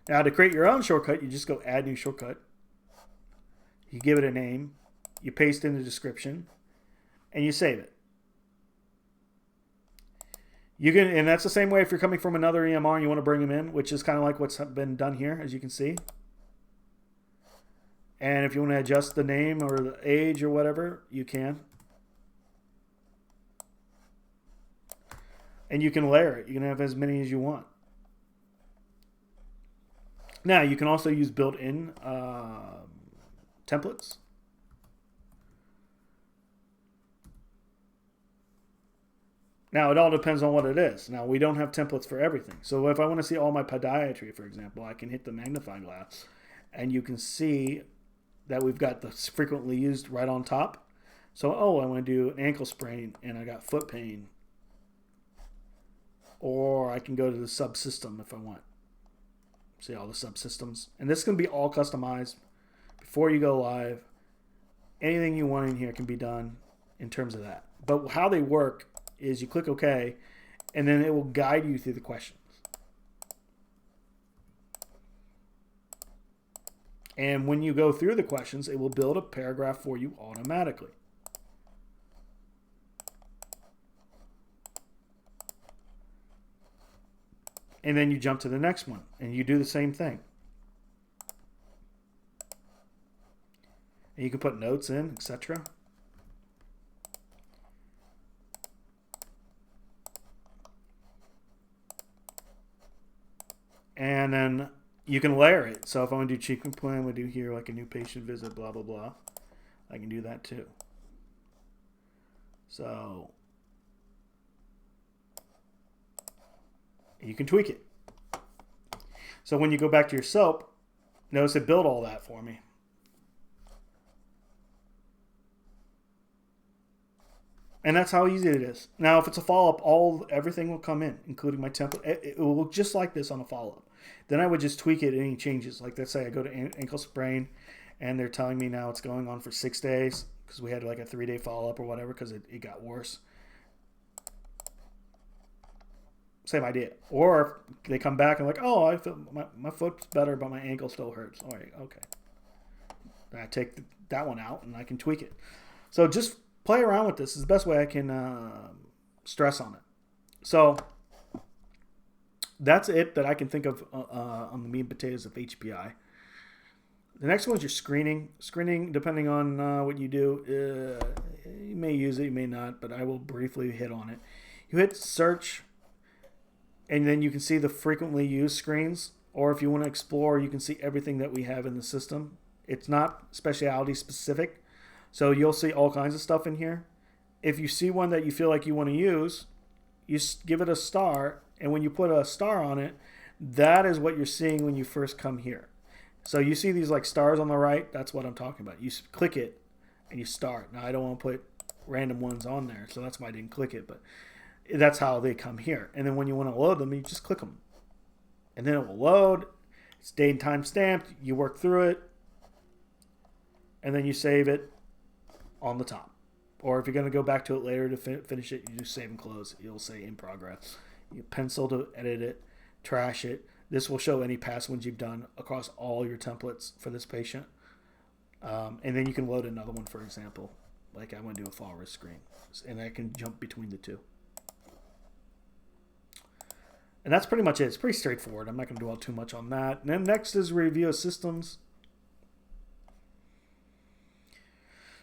Now to create your own shortcut, you just go add new shortcut. You give it a name, you paste in the description, and you save it. You can, and that's the same way if you're coming from another EMR and you want to bring them in, which is kind of like what's been done here, as you can see. And if you want to adjust the name or the age or whatever, you can. And you can layer it. You can have as many as you want. Now, you can also use built-in templates. Now, it all depends on what it is. Now, we don't have templates for everything. So if I want to see all my podiatry, for example, I can hit the magnifying glass, and you can see that we've got the frequently used right on top. So, I want to do an ankle sprain, and I got foot pain. Or I can go to the subsystem if I want. See all the subsystems. And this can be all customized before you go live. Anything you want in here can be done in terms of that. But how they work is you click OK, and then it will guide you through the questions. And when you go through the questions, it will build a paragraph for you automatically. And then you jump to the next one, and you do the same thing. And you can put notes in, etc. And then you can layer it. So if I want to do treatment plan, we do here like a new patient visit, blah, blah, blah. I can do that too. So you can tweak it. So when you go back to your SOAP, notice it built all that for me. And that's how easy it is. Now, if it's a follow-up, everything will come in, including my template. It will look just like this on a follow-up. Then I would just tweak it, any changes. Like, let's say I go to ankle sprain, and they're telling me now it's going on for 6 days because we had like a 3-day follow-up or whatever because it got worse. Same idea. Or they come back and like, oh, I feel my foot's better, but my ankle still hurts. All right, okay. And I take that one out, and I can tweak it. So just play around with this. This is the best way I can stress on it. So that's it that I can think of on the meat and potatoes of HPI. The next one is your screening. Screening, depending on what you do, you may use it, you may not, but I will briefly hit on it. You hit search, and then you can see the frequently used screens. Or if you want to explore, you can see everything that we have in the system. It's not specialty specific. So you'll see all kinds of stuff in here. If you see one that you feel like you want to use, you give it a star. And when you put a star on it, that is what you're seeing when you first come here. So you see these like stars on the right. That's what I'm talking about. You click it and you start. Now I don't want to put random ones on there, so that's why I didn't click it. But that's how they come here. And then when you want to load them, you just click them. And then it will load. It's date and time stamped. You work through it. And then you save it on the top. Or if you're going to go back to it later to finish it, you just save and close. It'll say in progress. You pencil to edit it, trash it. This will show any past ones you've done across all your templates for this patient. And then you can load another one, for example. Like I want to do a fall risk screen. And I can jump between the two. And that's pretty much it. It's pretty straightforward. I'm not going to dwell too much on that. And then next is review of systems.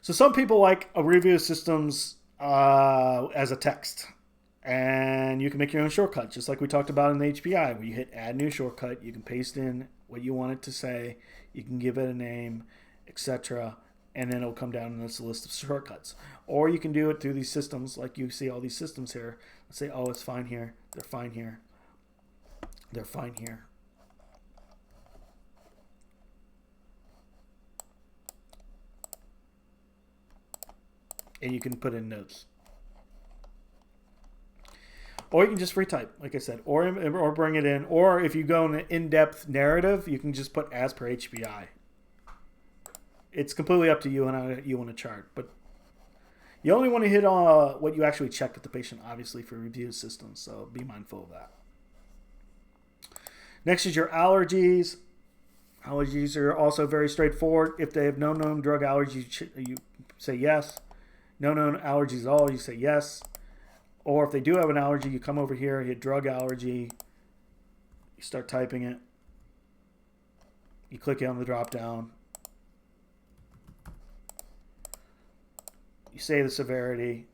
So some people like a review of systems as a text. And you can make your own shortcut, just like we talked about in the HPI, where you hit add new shortcut. You can paste in what you want it to say. You can give it a name, etc. And then it'll come down in this list of shortcuts. Or you can do it through these systems, like you see all these systems here. Let's say, oh, it's fine here. They're fine here. They're fine here. And you can put in notes. Or you can just free type, like I said, or bring it in. Or if you go in an in-depth narrative, you can just put as per HBI. It's completely up to you and how you want to chart. But you only want to hit on what you actually checked with the patient, obviously, for review systems. So be mindful of that. Next is your allergies. Allergies are also very straightforward. If they have no known drug allergies, you say yes. No known allergies at all, you say yes. Or if they do have an allergy, you come over here, hit drug allergy, you start typing it, you click on the drop down, you say the severity,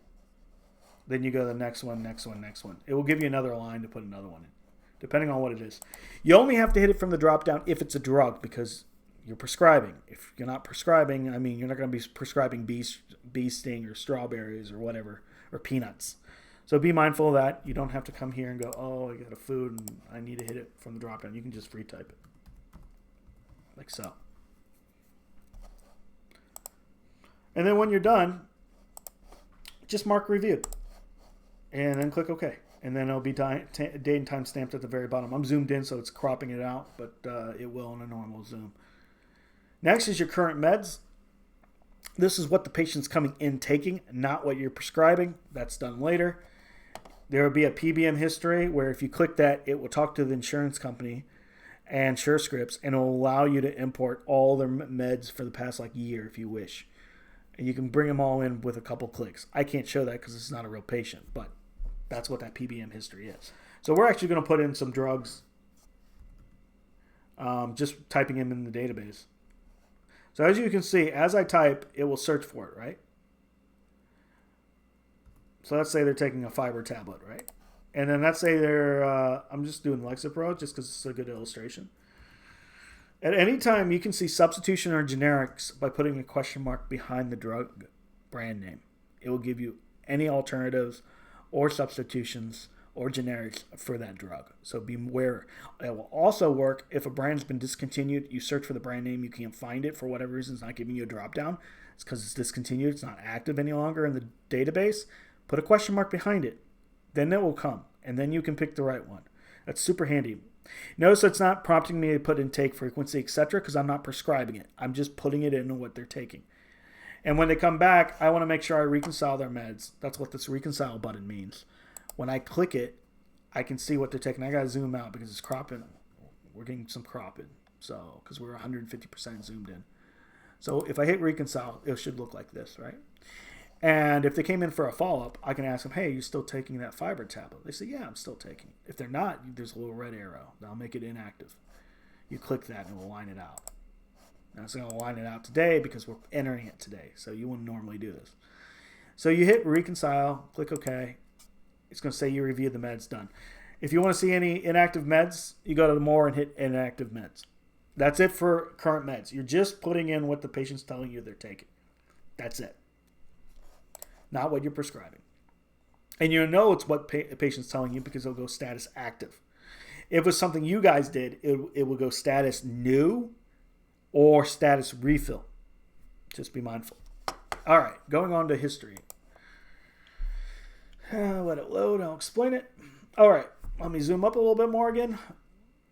then you go to the next one, next one, next one. It will give you another line to put another one in, depending on what it is. You only have to hit it from the drop down if it's a drug, because you're prescribing. If you're not prescribing, I mean, you're not going to be prescribing bee sting or strawberries or whatever, or peanuts. So be mindful of that. You don't have to come here and go, oh, I got a food and I need to hit it from the drop down. You can just free type it. Like so. And then when you're done, just mark review. And then click OK. And then it'll be date and time stamped at the very bottom. I'm zoomed in, so it's cropping it out, but it will in a normal zoom. Next is your current meds. This is what the patient's coming in taking, not what you're prescribing. That's done later. There will be a PBM history where if you click that, it will talk to the insurance company and SureScripts, and it will allow you to import all their meds for the past year if you wish. And you can bring them all in with a couple clicks. I can't show that because it's not a real patient, but that's what that PBM history is. So we're actually going to put in some drugs, just typing them in the database. So as you can see, as I type, it will search for it, right? So let's say they're taking a fiber tablet, right? And then let's say they're, I'm just doing Lexapro just because it's a good illustration. At any time, you can see substitution or generics by putting a question mark behind the drug brand name. It will give you any alternatives or substitutions or generics for that drug. So be aware. It will also work if a brand's been discontinued. You search for the brand name, you can't find it for whatever reason. It's not giving you a drop down. It's because it's discontinued. It's not active any longer in the database. Put a question mark behind it. Then it will come, and then you can pick the right one. That's super handy. Notice it's not prompting me to put intake frequency, etc., because I'm not prescribing it. I'm just putting it in what they're taking. And when they come back, I want to make sure I reconcile their meds. That's what this reconcile button means. When I click it, I can see what they're taking. I got to zoom out because it's cropping. We're getting some cropping, so because we're 150% zoomed in. So if I hit reconcile, it should look like this, right? And if they came in for a follow-up, I can ask them, hey, are you still taking that fiber tablet? They say, yeah, I'm still taking it. If they're not, there's a little red arrow. That'll make it inactive. You click that and it will line it out. Now it's going to line it out today because we're entering it today. So you wouldn't normally do this. So you hit reconcile, click OK. It's going to say you reviewed the meds, done. If you want to see any inactive meds, you go to the more and hit inactive meds. That's it for current meds. You're just putting in what the patient's telling you they're taking. That's it. Not what you're prescribing. And you'll know it's what the patient's telling you because it'll go status active. If it was something you guys did, it will go status new or status refill. Just be mindful. All right, going on to history. Let it load. I'll explain it. All right, let me zoom up a little bit more again.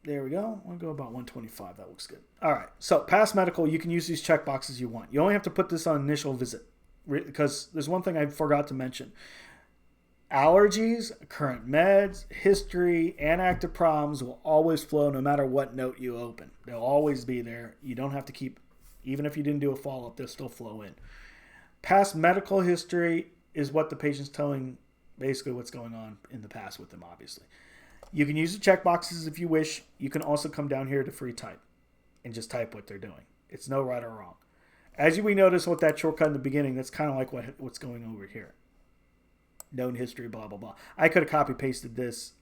There we go. I'll go about 125. That looks good. All right, so past medical, you can use these checkboxes you want. You only have to put this on initial visit because there's one thing I forgot to mention. Allergies, current meds, history, and active problems will always flow no matter what note you open. They'll always be there. You don't have to keep, even if you didn't do a follow-up, they'll still flow in. Past medical history is what the patient's telling basically what's going on in the past with them, obviously. You can use the checkboxes if you wish. You can also come down here to free type and just type what they're doing. It's no right or wrong. As we notice with that shortcut in the beginning, that's kind of like what's going over here. known history, blah, blah, blah. I could have copy pasted this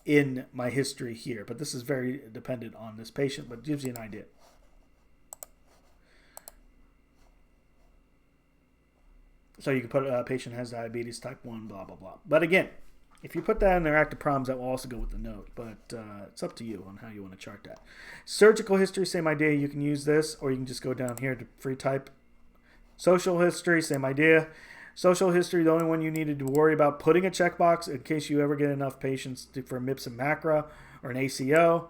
in my history here, but this is very dependent on this patient, but it gives you an idea. So you can put a patient has diabetes type 1, blah, blah, blah. But again, if you put that in their active problems, that will also go with the note. But it's up to you on how you want to chart that. Surgical history, same idea. You can use this, or you can just go down here to free type. Social history, same idea. Social history, the only one you needed to worry about putting a checkbox in case you ever get enough patients for MIPS and MACRA or an ACO.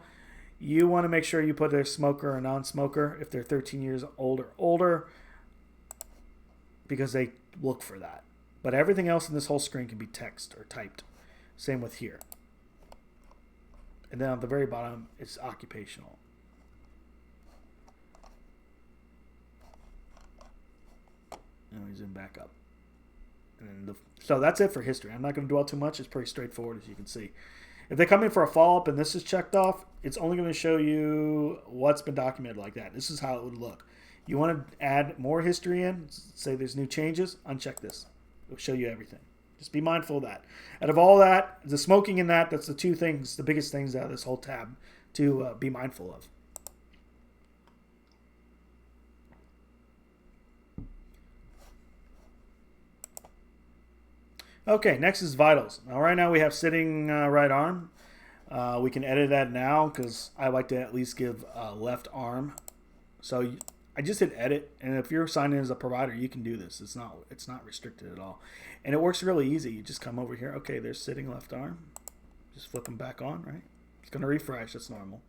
You want to make sure you put a smoker or non-smoker if they're 13 years old or older, because they look for that. But everything else in this whole screen can be text or typed. Same with here. And then at the very bottom, it's occupational. And we zoom back up. And so that's it for history. I'm not going to dwell too much. It's pretty straightforward, as you can see. If they come in for a follow-up and this is checked off, it's only going to show you what's been documented like that. This is how it would look. You want to add more history in, say there's new changes, uncheck this. It'll show you everything. Just be mindful of that. Out of all that, the smoking in that's the two things, the biggest things out of this whole tab to be mindful of. Okay, next is vitals. Now, right now we have sitting right arm. We can edit that now because I like to at least give left arm. So I just hit edit, and if you're signed in as a provider, you can do this. It's not restricted at all, and it works really easy. You just come over here. Okay, there's sitting left arm. Just flip them back on. Right, it's going to refresh. That's normal.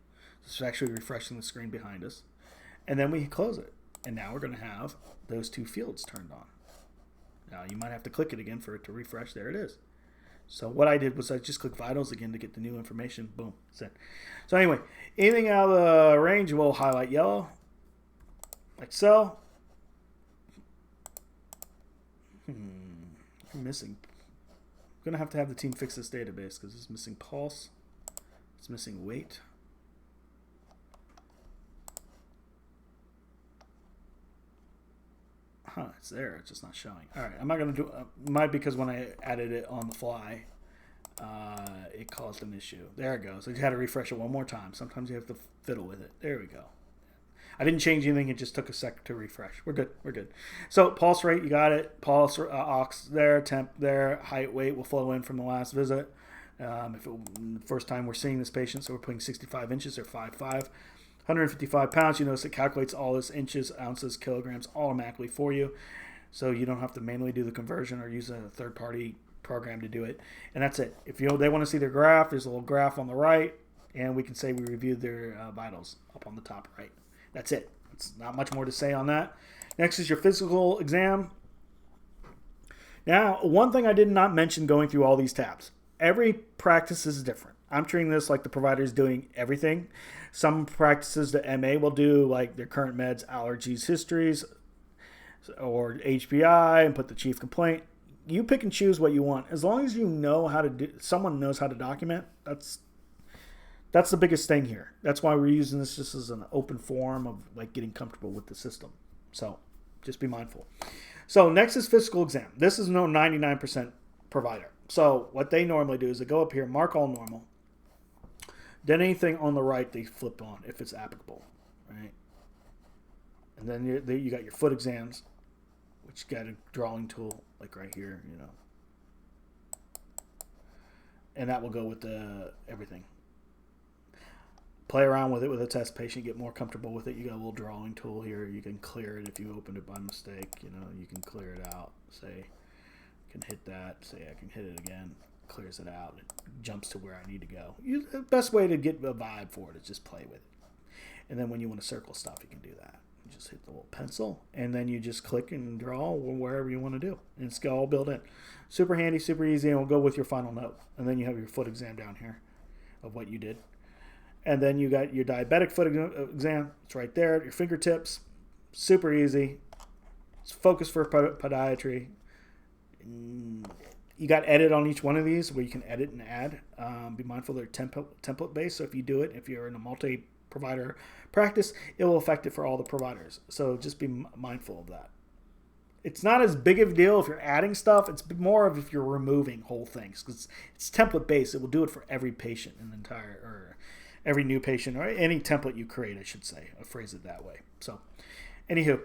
It's actually refreshing the screen behind us, and then we close it, and now we're going to have those two fields turned on. Now you might have to click it again for it to refresh. There it is. So what I did was I just clicked vitals again to get the new information. Boom, that's it. So anyway, anything out of the range will highlight yellow. Like so. I'm missing. I'm going to have the team fix this database because it's missing pulse. It's missing weight. Huh, it's there. It's just not showing. All right, I'm not going to do might because when I added it on the fly, it caused an issue. There it goes. I just had to refresh it one more time. Sometimes you have to fiddle with it. There we go. I didn't change anything. It just took a sec to refresh. We're good. We're good. So pulse rate, you got it. Pulse, ox there, temp there. Height, weight will flow in from the last visit. First time we're seeing this patient, so we're putting 65 inches or 5'5", 155 pounds. You notice it calculates all this inches, ounces, kilograms automatically for you, so you don't have to manually do the conversion or use a third-party program to do it. And that's it. If they want to see their graph, there's a little graph on the right, and we can say we reviewed their vitals up on the top right. That's it. It's not much more to say on that. Next is your physical exam. Now, one thing I did not mention going through all these tabs. Every practice is different. I'm treating this like the provider is doing everything. Some practices the MA will do like their current meds, allergies, histories, or HPI, and put the chief complaint. You pick and choose what you want. As long as you know how to do, someone knows how to document, that's the biggest thing here. That's why we're using this just as an open forum of like getting comfortable with the system. So just be mindful. So next is physical exam. This is no 99% provider. So what they normally do is they go up here, mark all normal. Then anything on the right they flip on if it's applicable, right? And then you got your foot exams, which got a drawing tool like right here, you know. And that will go with everything. Play around with it with a test patient, get more comfortable with it. You got a little drawing tool here. You can clear it if you opened it by mistake. You know, you can clear it out. Say, I can hit that. Say, I can hit it again. Clears it out. It jumps to where I need to go. The best way to get a vibe for it is just play with it. And then when you want to circle stuff, you can do that. You just hit the little pencil, and then you just click and draw wherever you want to do. And it's all built in. Super handy, super easy, and we'll go with your final note. And then you have your foot exam down here of what you did. And then you got your diabetic foot exam. It's right there at your fingertips. Super easy. It's focused for podiatry. You got edit on each one of these where you can edit and add. Be mindful they're template based. So if you do it, if you're in a multi-provider practice, it will affect it for all the providers. So just be mindful of that. It's not as big of a deal if you're adding stuff. It's more of if you're removing whole things, because it's template based. It will do it for every patient in the entire, or every new patient, or any template you create, I should say. I'll phrase it that way. So, anywho,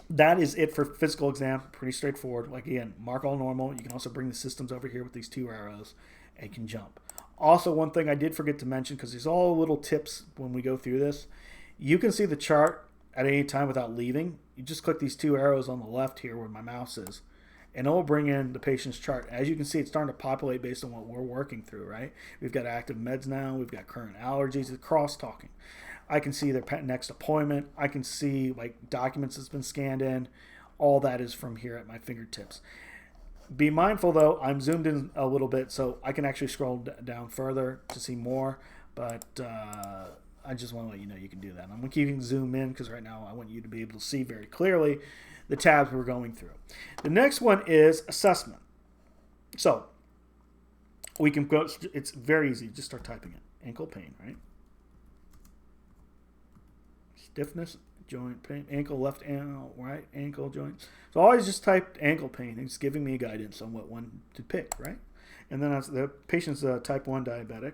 that is it for physical exam. Pretty straightforward. Like, again, mark all normal. You can also bring the systems over here with these 2 arrows and can jump. Also, one thing I did forget to mention, because there's all little tips when we go through this, you can see the chart at any time without leaving. You just click these 2 arrows on the left here where my mouse is, and it will bring in the patient's chart. As you can see, it's starting to populate based on what we're working through, right? We've got active meds now. We've got current allergies. It's cross-talking. I can see their next appointment. I can see like documents that's been scanned in. All that is from here at my fingertips. Be mindful, though, I'm zoomed in a little bit, so I can actually scroll down further to see more, but I just want to let you know you can do that. I'm going to keep you zoom in because right now I want you to be able to see very clearly the tabs we're going through. The next one is assessment. So we can go, it's very easy. Just start typing it. Ankle pain, right? Stiffness, joint pain, ankle, left ankle, right ankle joint. So I always just type ankle pain. It's giving me guidance on what one to pick, right? And then the patient's type 1 diabetic.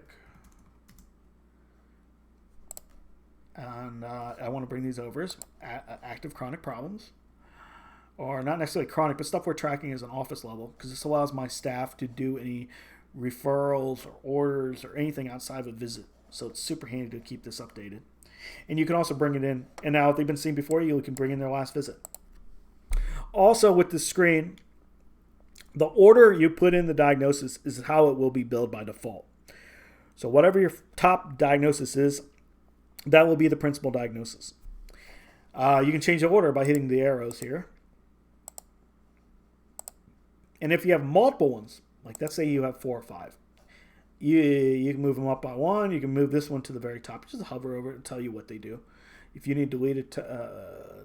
And I want to bring these over as active chronic problems. Or not necessarily chronic, but stuff we're tracking as an office level, because this allows my staff to do any referrals or orders or anything outside of a visit. So it's super handy to keep this updated. And you can also bring it in. And now if they've been seen before, you can bring in their last visit. Also with this screen, the order you put in the diagnosis is how it will be billed by default. So whatever your top diagnosis is, that will be the principal diagnosis. You can change the order by hitting the arrows here. And if you have multiple ones, like let's say you have 4 or 5, you can move them up by 1. You can move this one to the very top. Just hover over it and tell you what they do. If you need deleted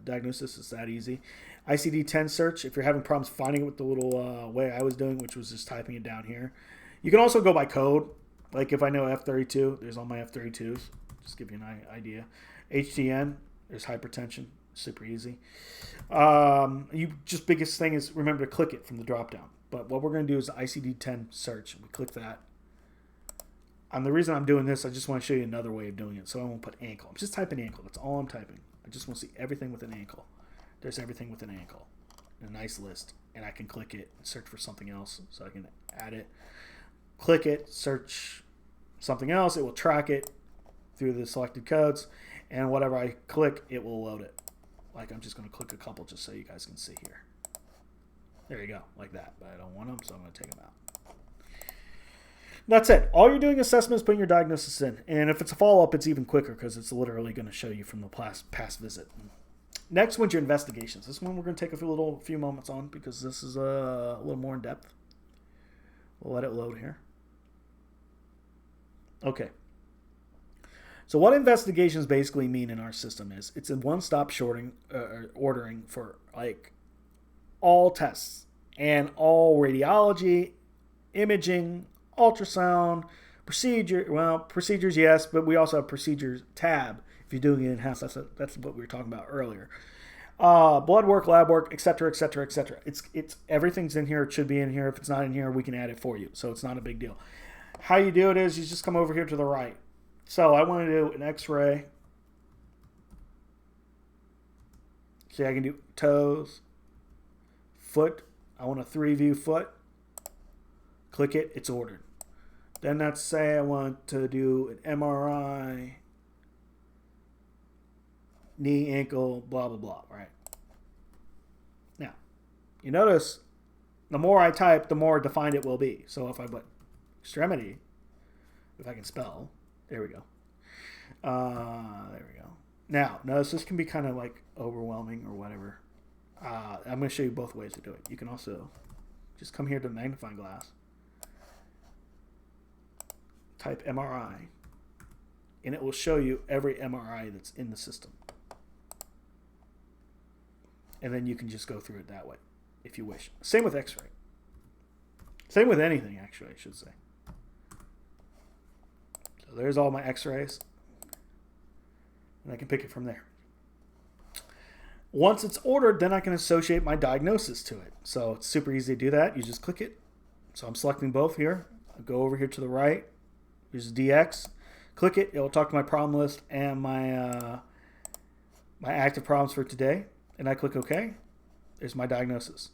diagnosis, it's that easy. ICD-10 search, if you're having problems finding it with the little way I was doing, which was just typing it down here. You can also go by code. Like if I know F32, there's all my F32s. Just give you an idea. HTN, there's hypertension. Super easy. Biggest thing is remember to click it from the drop down. But what we're going to do is the ICD-10 search. We click that. And the reason I'm doing this, I just want to show you another way of doing it. So I won't put ankle. I'm just typing ankle. That's all I'm typing. I just want to see everything with an ankle. There's everything with an ankle. A nice list. And I can click it and search for something else. So I can add it. Click it. Search something else. It will track it through the selected codes. And whatever I click, it will load it. Like I'm just going to click a couple just so you guys can see here. There you go. Like that. But I don't want them, so I'm going to take them out. That's it. All you're doing assessment is putting your diagnosis in. And if it's a follow-up, it's even quicker because it's literally going to show you from the past visit. Next one's your investigations. This one we're going to take a few moments on because this is a little more in depth. We'll let it load here. Okay. So what investigations basically mean in our system is it's a one-stop ordering for like all tests and all radiology, imaging, ultrasound, procedures, yes, but we also have procedures tab. If you're doing it in-house, that's what we were talking about earlier. Blood work, lab work, etc., etc., etc. It's everything's in here. It should be in here. If it's not in here, we can add it for you. So it's not a big deal. How you do it is you just come over here to the right. So I want to do an X-ray. See, I can do toes, foot. I want a 3-view foot. Click it. It's ordered. Then let's say I want to do an MRI, knee, ankle, blah, blah, blah, right? Now, you notice the more I type, the more defined it will be. So if I put extremity, if I can spell, there we go. There we go. Now, notice this can be kind of like overwhelming or whatever. I'm going to show you both ways to do it. You can also just come here to the magnifying glass. Type MRI, and it will show you every MRI that's in the system. And then you can just go through it that way, if you wish. Same with X-ray. Same with anything, actually, I should say. So there's all my X-rays, and I can pick it from there. Once it's ordered, then I can associate my diagnosis to it. So it's super easy to do that. You just click it. So I'm selecting both here. I go over here to the right. Here's DX. Click it. It will talk to my problem list and my active problems for today. And I click OK. There's my diagnosis.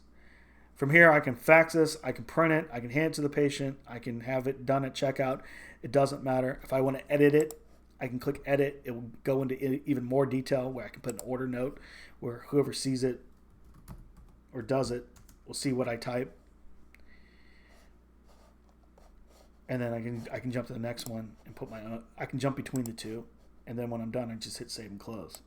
From here, I can fax this. I can print it. I can hand it to the patient. I can have it done at checkout. It doesn't matter. If I want to edit it, I can click edit. It will go into even more detail where I can put an order note where whoever sees it or does it will see what I type. And then I can jump to the next one and put my own. I can jump between the two. And then when I'm done, I just hit save and close.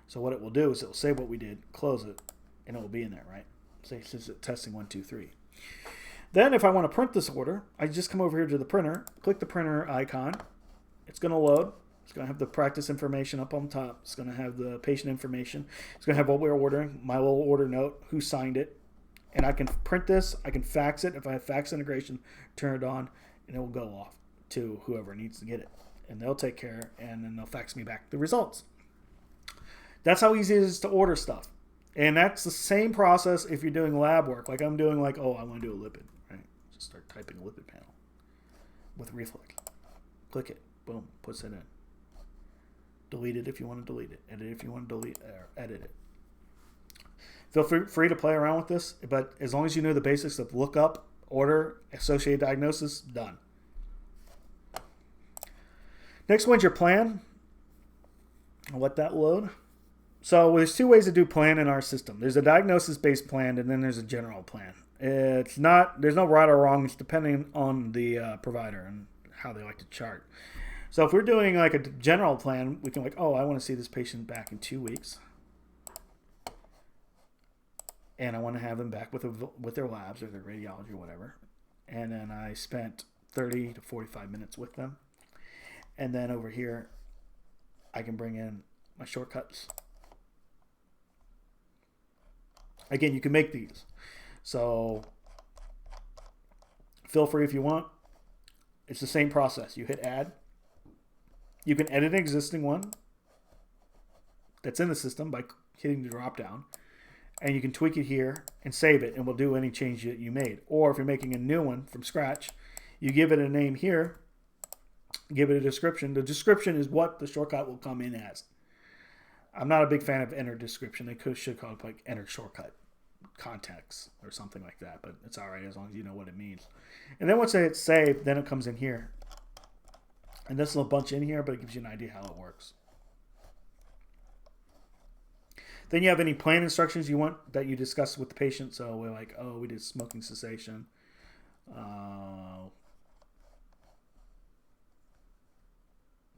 So what it will do is it will save what we did, close it, and it will be in there, right? Say it's testing 1, 2, 3. Then if I want to print this order, I just come over here to the printer, click the printer icon. It's going to load. It's going to have the practice information up on top. It's going to have the patient information. It's going to have what we're ordering, my little order note, who signed it. And I can print this. I can fax it. If I have fax integration, turn it on, and it will go off to whoever needs to get it. And they'll take care, and then they'll fax me back the results. That's how easy it is to order stuff. And that's the same process if you're doing lab work. Like I'm doing I want to do a lipid, right? Just start typing a lipid panel with reflex. Click it. Boom. Puts it in. Delete it if you want to delete it. Edit it if you want to delete or edit it. Feel free to play around with this, but as long as you know the basics of lookup, order, associate diagnosis, done. Next one's your plan. I'll let that load. So there's two ways to do plan in our system. There's a diagnosis-based plan, and then there's a general plan. There's no right or wrong. It's depending on the provider and how they like to chart. So if we're doing like a general plan, we can I want to see this patient back in 2 weeks. And I want to have them back with their labs or their radiology or whatever. And then I spent 30 to 45 minutes with them. And then over here, I can bring in my shortcuts. Again, you can make these. So feel free if you want. It's the same process. You hit add. You can edit an existing one that's in the system by hitting the drop down. And you can tweak it here and save it, and we'll do any change that you made. Or if you're making a new one from scratch, you give it a name here, give it a description. The description is what the shortcut will come in as. I'm not a big fan of enter description. They should call it enter shortcut context or something like that, but it's all right as long as you know what it means. And then once I hit save, then it comes in here. And this will bunch in here, but it gives you an idea how it works. Then you have any plan instructions you want that you discuss with the patient. So we're we did smoking cessation.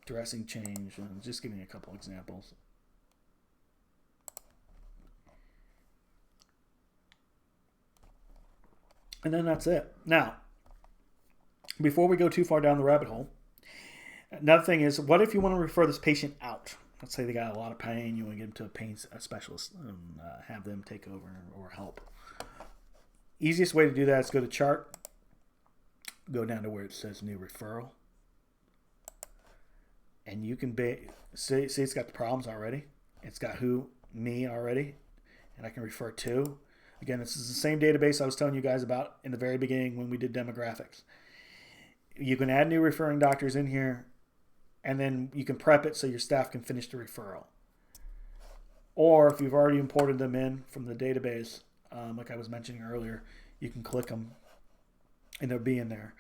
Dressing change. Just giving you a couple examples. And then that's it. Now, before we go too far down the rabbit hole, another thing is, what if you want to refer this patient out? Let's say they got a lot of pain. You want to get them to a pain specialist and have them take over or help. Easiest way to do that is go to chart. Go down to where it says new referral. And you can see it's got the problems already. It's got me already. And I can refer to. Again, this is the same database I was telling you guys about in the very beginning when we did demographics. You can add new referring doctors in here. And then you can prep it so your staff can finish the referral. Or if you've already imported them in from the database, like I was mentioning earlier, you can click them and they'll be in there.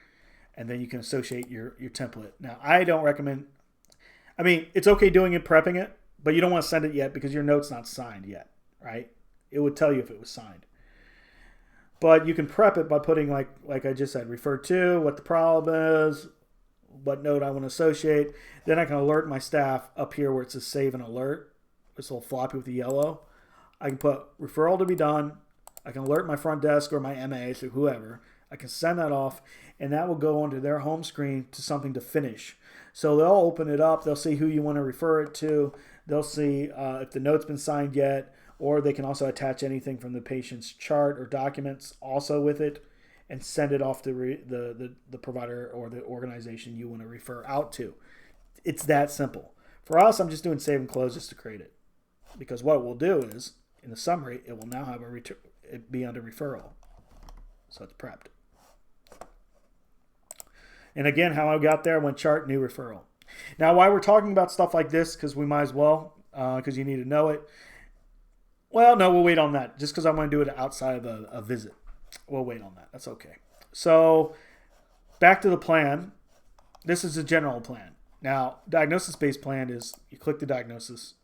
And then you can associate your template. Now, I don't recommend, it's okay doing it, prepping it, but you don't want to send it yet because your note's not signed yet, right? It would tell you if it was signed. But you can prep it by putting, like I just said, refer to, what the problem is, what note I want to associate. Then I can alert my staff up here where it says save and alert. This little floppy with the yellow. I can put referral to be done. I can alert my front desk or my MAs or whoever. I can send that off, and that will go onto their home screen to something to finish. So they'll open it up. They'll see who you want to refer it to. They'll see if the note's been signed yet, or they can also attach anything from the patient's chart or documents also with it and send it off to the provider or the organization you want to refer out to. It's that simple. For us, I'm just doing save and close just to create it. because what it will do is, in the summary, it will now have it be under referral. So it's prepped. And again, how I got there, I went chart, new referral. Now, why we're talking about stuff like this, because we might as well, because you need to know it. Well, no, we'll wait on that. Just because I'm going to do it outside of a visit. We'll wait on that. That's okay. So, back to the plan. This is a general plan. Now, diagnosis-based plan is you click the diagnosis,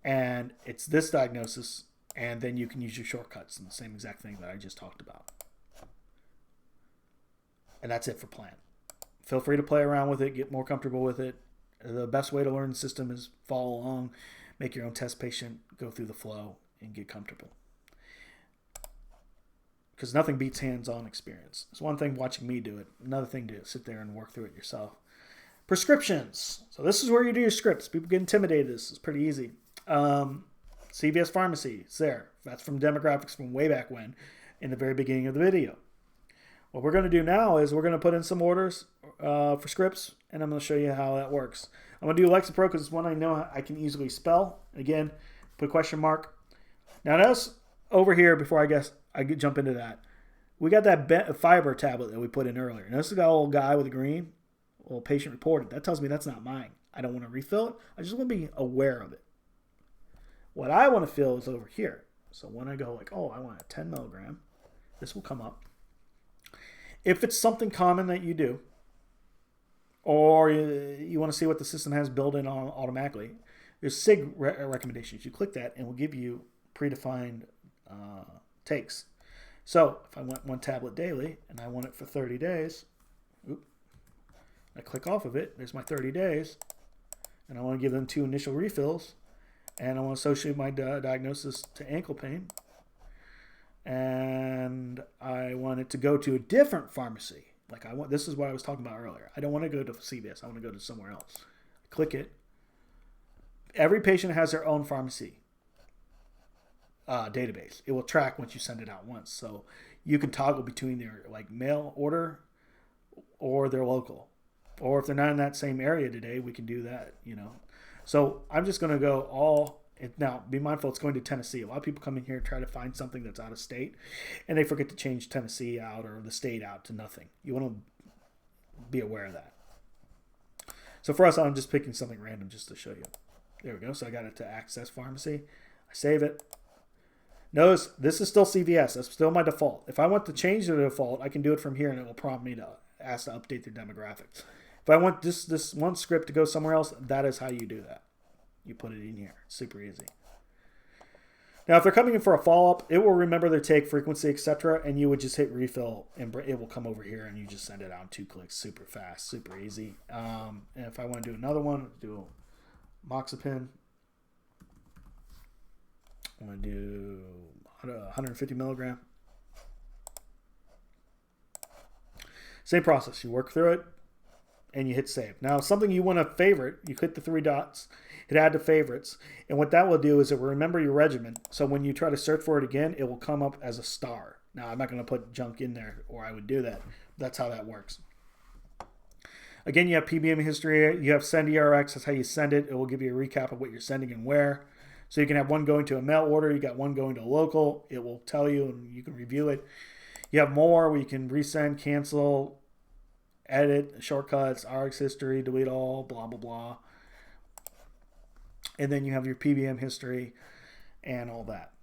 and it's this diagnosis, and then you can use your shortcuts and the same exact thing that I just talked about. And that's it for plan. Feel free to play around with it, get more comfortable with it. The best way to learn the system is follow along, make your own test patient, go through the flow, and get comfortable. Because nothing beats hands-on experience. It's one thing watching me do it. Another thing to sit there and work through it yourself. Prescriptions. So this is where you do your scripts. People get intimidated. This is pretty easy. CVS Pharmacy. It's there. That's from demographics from way back when, in the very beginning of the video. What we're going to do now is we're going to put in some orders for scripts, and I'm going to show you how that works. I'm going to do Lexapro because it's one I know I can easily spell. Again, put a question mark. Now notice over here, before I jump into that, we got that fiber tablet that we put in earlier. Notice we got a little guy with a green, a little patient reported. That tells me that's not mine. I don't want to refill it. I just want to be aware of it. What I want to fill is over here. So when I go like, oh, I want a 10 milligram, this will come up. If it's something common that you do, or you want to see what the system has built in on automatically, there's SIG recommendations. You click that and it will give you predefined takes. So if I want one tablet daily and I want it for 30 days, I click off of it. There's my 30 days. And I want to give them 2 initial refills. And I want to associate my diagnosis to ankle pain. And I want it to go to a different pharmacy. Like this is what I was talking about earlier. I don't want to go to CVS. I want to go to somewhere else. Click it. Every patient has their own pharmacy database. It will track once you send it out once. So you can toggle between their like mail order or their local. Or if they're not in that same area today, we can do that, So I'm just going to go now, be mindful, it's going to Tennessee. A lot of people come in here and try to find something that's out of state, and they forget to change Tennessee out or the state out to nothing. You want to be aware of that. So for us, I'm just picking something random just to show you. There we go. So I got it to Access Pharmacy. I save it. Notice this is still CVS. That's still my default. If I want to change the default, I can do it from here, and it will prompt me to ask to update their demographics. If I want this one script to go somewhere else, that is how you do that. You put it in here. It's super easy. Now, if they're coming in for a follow-up, it will remember their take, frequency, etc., and you would just hit refill, and it will come over here, and you just send it out in 2 clicks. Super fast, super easy. And if I want to do another one, do Moxapin. I'm going to do 150 milligram. Same process. You work through it, and you hit save. Now, something you want to favorite, you click the 3 dots, hit add to favorites, and what that will do is it will remember your regimen. So when you try to search for it again, it will come up as a star. Now, I'm not going to put junk in there, or I would do that. That's how that works. Again, you have PBM history. You have send ERX. That's how you send it. It will give you a recap of what you're sending and where. So you can have one going to a mail order. You got one going to a local. It will tell you, and you can review it. You have more where you can resend, cancel, edit, shortcuts, RX history, delete all, blah, blah, blah. And then you have your PBM history and all that.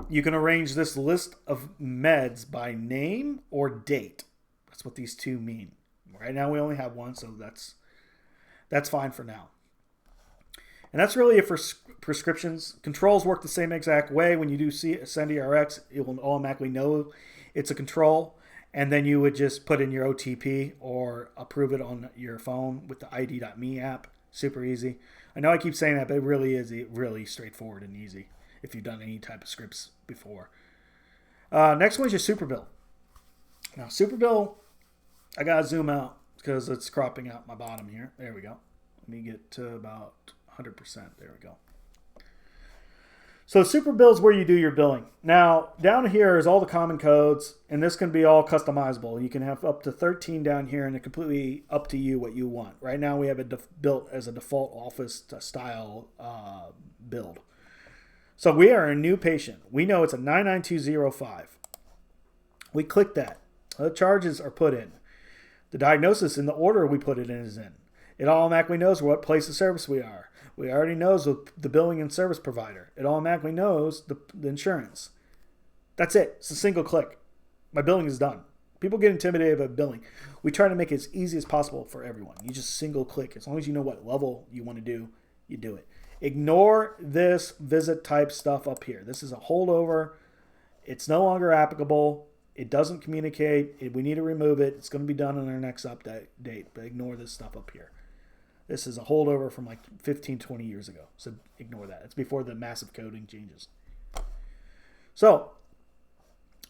You can arrange this list of meds by name or date. That's what these two mean. Right now we only have one, so that's fine for now. And that's really it for prescriptions. Controls work the same exact way. When you do send ERX, it will automatically know it's a control. And then you would just put in your OTP or approve it on your phone with the ID.me app. Super easy. I know I keep saying that, but it really is really straightforward and easy if you've done any type of scripts before. Next one is your super bill. Now, super bill, I got to zoom out because it's cropping out my bottom here. There we go. Let me get to about 100%. There we go. So super bill is where you do your billing. Now, down here is all the common codes, and this can be all customizable. You can have up to 13 down here, and it's completely up to you what you want. Right now, we have it built as a default office style build. So we are a new patient. We know it's a 99205. We click that. The charges are put in. The diagnosis in the order we put it in is in. It automatically knows what place of service we are. We already knows the billing and service provider. It automatically knows the insurance. That's it. It's a single click. My billing is done. People get intimidated by billing. We try to make it as easy as possible for everyone. You just single click. As long as you know what level you want to do, you do it. Ignore this visit type stuff up here. This is a holdover. It's no longer applicable. It doesn't communicate. We need to remove it. It's going to be done on our next update date, but ignore this stuff up here. This is a holdover from like 15, 20 years ago. So ignore that. It's before the massive coding changes. So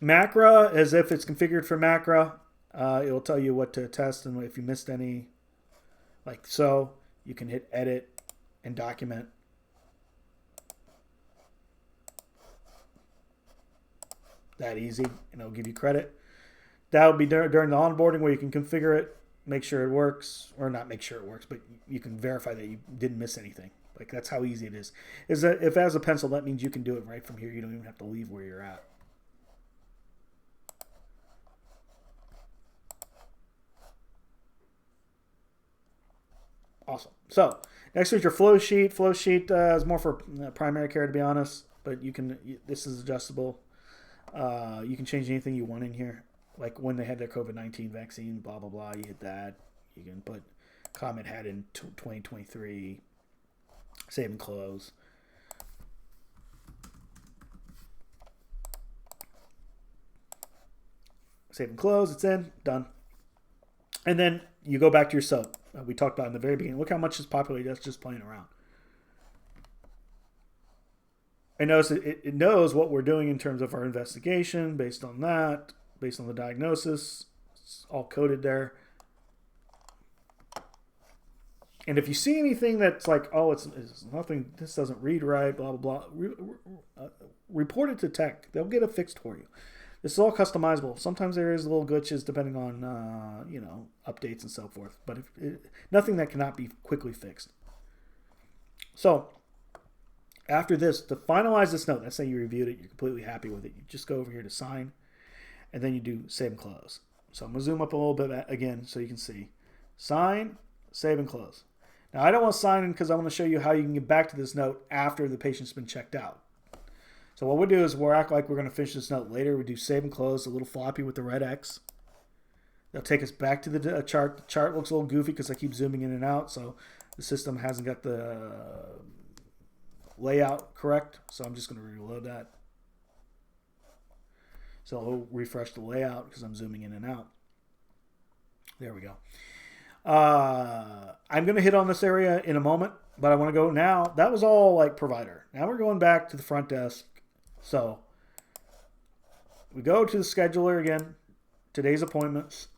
MACRA, as if it's configured for MACRA, it will tell you what to test, and if you missed any, like so, you can hit edit and document. That easy, and it'll give you credit. That would be during the onboarding where you can configure it, make sure it works, or not make sure it works, but you can verify that you didn't miss anything. Like, that's how easy it is. Is that if it has a pencil, that means you can do it right from here. You don't even have to leave where you're at. Awesome. So next is your flow sheet. Flow sheet is more for primary care, to be honest, but you can. This is adjustable. You can change anything you want in here. Like when they had their COVID-19 vaccine, blah, blah, blah, you hit that. You can put comment had in 2023, save and close. Save and close, it's in, done. And then you go back to your soap. We talked about in the very beginning. Look how much is populated. That's just playing around. And notice it knows what we're doing in terms of our investigation based on that, based on the diagnosis. It's all coded there. And if you see anything that's like, oh, it's nothing, this doesn't read right, blah, blah, blah, report it to tech. They'll get it fixed for you. This is all customizable. Sometimes there is little glitches depending on, updates and so forth. But nothing that cannot be quickly fixed. So after this, to finalize this note, let's say you reviewed it, you're completely happy with it. You just go over here to sign, and then you do save and close. So I'm going to zoom up a little bit again so you can see. Sign, save, and close. Now, I don't want to sign in because I want to show you how you can get back to this note after the patient's been checked out. So what we'll do is we'll act like we're going to finish this note later. We do save and close, a little floppy with the red X. That'll take us back to the chart. The chart looks a little goofy because I keep zooming in and out, so the system hasn't got the layout correct. So I'm just going to reload that. So I'll refresh the layout because I'm zooming in and out. There we go. I'm going to hit on this area in a moment, but I want to go now. That was all like provider. Now we're going back to the front desk. So we go to the scheduler again, today's appointments.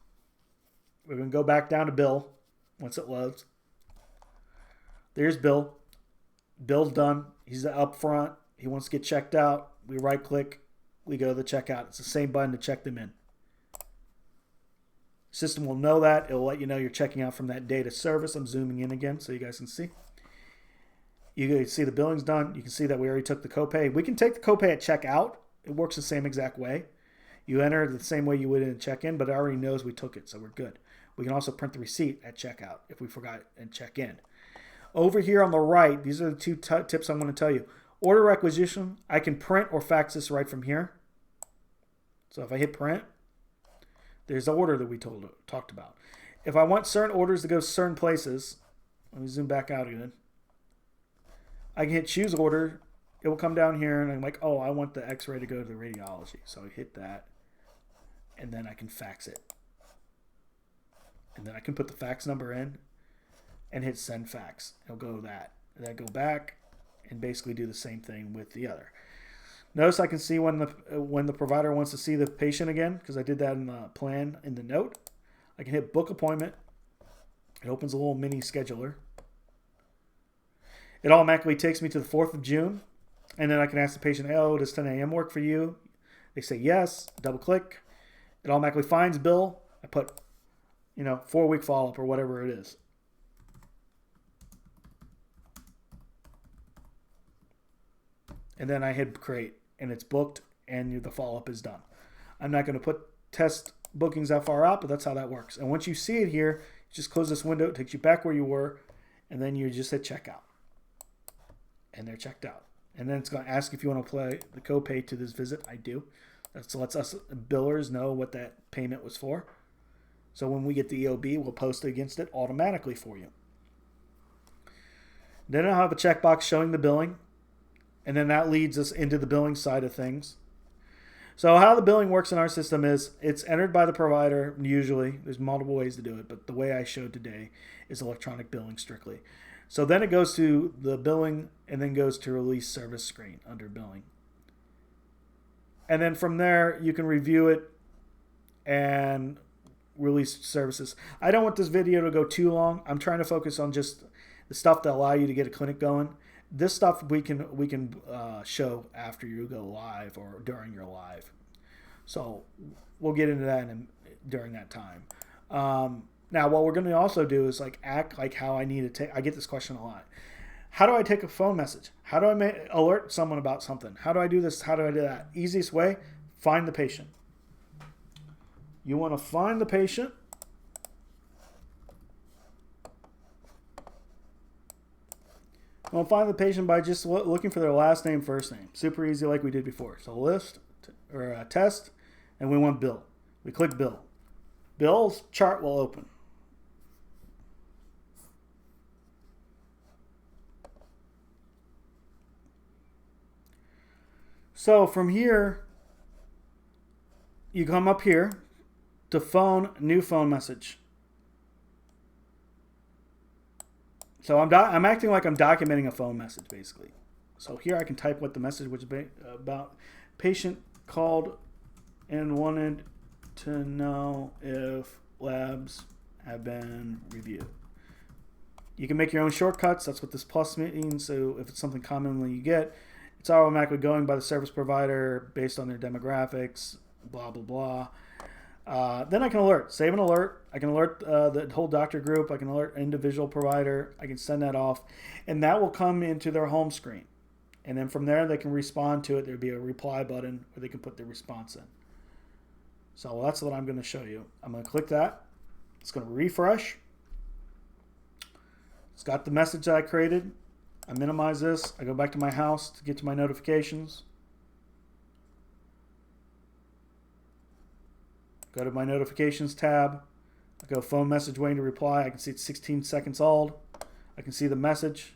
We're going to go back down to Bill once it loads. There's Bill. Bill's done. He's up front. He wants to get checked out. We right click. We go to the checkout. It's the same button to check them in. System will know that. It will let you know you're checking out from that data service. I'm zooming in again so you guys can see. You can see the billing's done. You can see that we already took the copay. We can take the copay at checkout. It works the same exact way. You enter the same way you would in check-in, but it already knows we took it, so we're good. We can also print the receipt at checkout if we forgot and check in. Over here on the right, these are the two tips I'm going to tell you. Order requisition, I can print or fax this right from here. So if I hit print, there's the order that we talked about. If I want certain orders to go certain places, let me zoom back out again. I can hit choose order. It will come down here and I'm like, oh, I want the x-ray to go to the radiology. So I hit that and then I can fax it. And then I can put the fax number in and hit send fax. It'll go that. And then go back and basically do the same thing with the other. Notice I can see when the provider wants to see the patient again because I did that in the plan in the note. I can hit book appointment. It opens a little mini scheduler. It automatically takes me to the 4th of June. And then I can ask the patient, oh, does 10 a.m. work for you? They say yes. Double click. It automatically finds bill. I put, 4-week follow-up or whatever it is. And then I hit create, and it's booked, and the follow-up is done. I'm not going to put test bookings that far out, but that's how that works. And once you see it here, you just close this window. It takes you back where you were, and then you just hit checkout. And they're checked out. And then it's going to ask if you want to apply the copay to this visit. I do. That lets us billers know what that payment was for. So when we get the EOB, we'll post against it automatically for you. Then I'll have a checkbox showing the billing. And then that leads us into the billing side of things. So how the billing works in our system is it's entered by the provider usually. There's multiple ways to do it, but the way I showed today is electronic billing strictly. So then it goes to the billing and then goes to release service screen under billing. And then from there, you can review it and release services. I don't want this video to go too long. I'm trying to focus on just the stuff that allow you to get a clinic going. This stuff we can show after you go live or during your live. So we'll get into that during that time. Now, what we're going to also do is act like how I need to take. I get this question a lot. How do I take a phone message? How do I alert someone about something? How do I do this? How do I do that? Easiest way, find the patient. You want to find the patient. We'll find the patient by just looking for their last name, first name. Super easy like we did before. So list or test, and we want bill. We click bill. Bill's chart will open. So from here, you come up here to phone, new phone message. So I'm acting like I'm documenting a phone message, basically. So here I can type what the message was about. Patient called and wanted to know if labs have been reviewed. You can make your own shortcuts. That's what this plus means. So if it's something commonly you get, it's automatically going by the service provider based on their demographics, blah, blah, blah. Then I can save an alert. I can alert the whole doctor group. I can alert individual provider. I can send that off, and that will come into their home screen. And then from there, they can respond to it. There'll be a reply button where they can put their response in. So that's what I'm going to show you. I'm going to click that. It's going to refresh. It's got the message that I created. I minimize this. I go back to my house to get to my notifications. Go to my notifications tab. I go phone message waiting to reply. I can see it's 16 seconds old. I can see the message.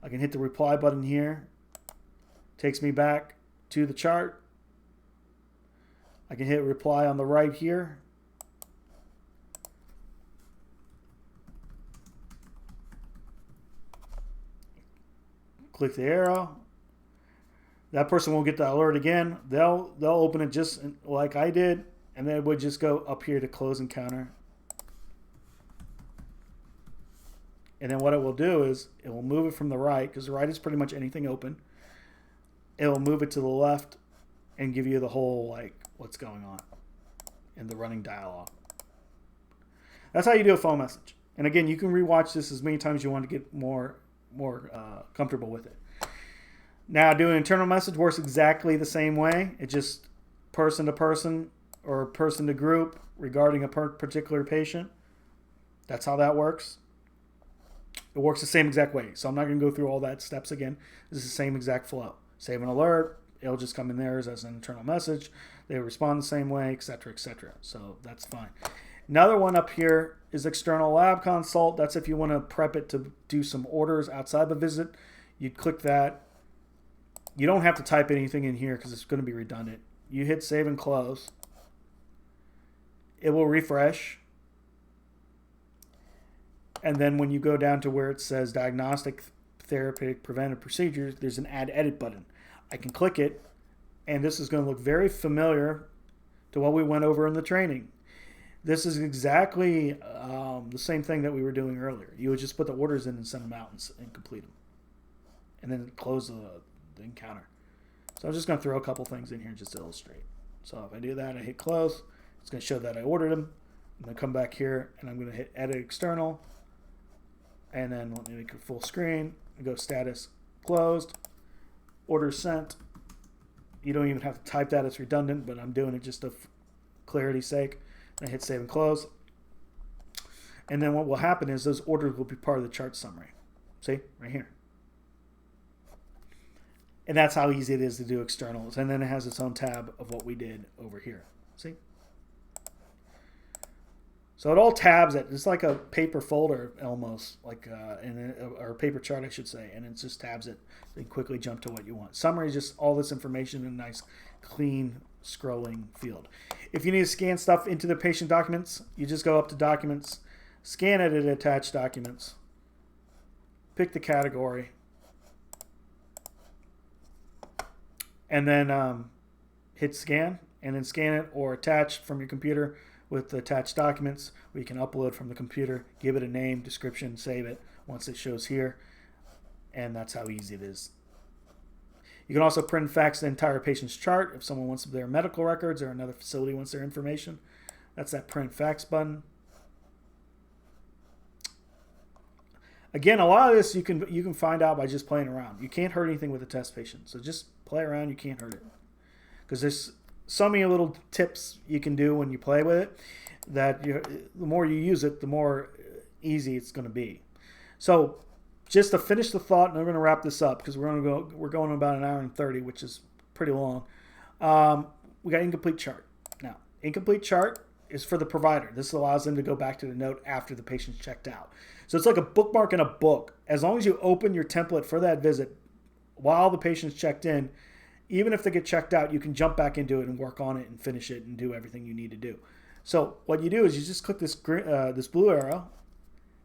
I can hit the reply button here. Takes me back to the chart. I can hit reply on the right here. Click the arrow. That person won't get the alert again. They'll open it just like I did, and then it would just go up here to close encounter. And then what it will do is it will move it from the right, because the right is pretty much anything open. It will move it to the left and give you the whole what's going on in the running dialogue. That's how you do a phone message. And again, you can rewatch this as many times as you want to get more comfortable with it. Now, doing an internal message works exactly the same way. It's just person to person or person to group regarding a particular patient. That's how that works. It works the same exact way. So I'm not going to go through all that steps again. This is the same exact flow. Save an alert. It'll just come in there as an internal message. They respond the same way, etc., etc. So that's fine. Another one up here is external lab consult. That's if you want to prep it to do some orders outside the visit. You'd click that. You don't have to type anything in here because it's going to be redundant. You hit save and close. It will refresh. And then when you go down to where it says diagnostic, therapeutic, preventive procedures, there's an add edit button. I can click it, and this is going to look very familiar to what we went over in the training. This is exactly the same thing that we were doing earlier. You would just put the orders in and send them out and complete them. And then close the encounter. So I'm just going to throw a couple things in here just to illustrate. So if I do that, I hit close. It's going to show that I ordered them. I'm going to come back here and I'm going to hit edit external. And then let me make it full screen. I go status closed. Order sent. You don't even have to type that. It's redundant, but I'm doing it just for clarity's sake. And I hit save and close. And then what will happen is those orders will be part of the chart summary. See? Right here. And that's how easy it is to do externals. And then it has its own tab of what we did over here. See? So it all tabs it. It's like a paper folder almost, like or a paper chart, I should say. And it just tabs it. So you quickly jump to what you want. Summary is just all this information in a nice, clean, scrolling field. If you need to scan stuff into the patient documents, you just go up to Documents, Scan Edit Attach Documents, pick the category, and then hit Scan, and then scan it or attach from your computer with the attached documents, where you can upload from the computer, give it a name, description, save it once it shows here, and that's how easy it is. You can also print and fax the entire patient's chart if someone wants their medical records or another facility wants their information. That's that print fax button. Again, a lot of this you can find out by just playing around. You can't hurt anything with a test patient, so just play around. You can't hurt it, because there's so many little tips you can do when you play with it that the more you use it, the more easy it's going to be. So just to finish the thought, and we're going to wrap this up because we're going about an hour and 30, which is pretty long. We got incomplete chart. Now, incomplete chart is for the provider. This allows them to go back to the note after the patient's checked out. So it's like a bookmark in a book. As long as you open your template for that visit while the patient's checked in, even if they get checked out, you can jump back into it and work on it and finish it and do everything you need to do. So what you do is you just click this blue arrow,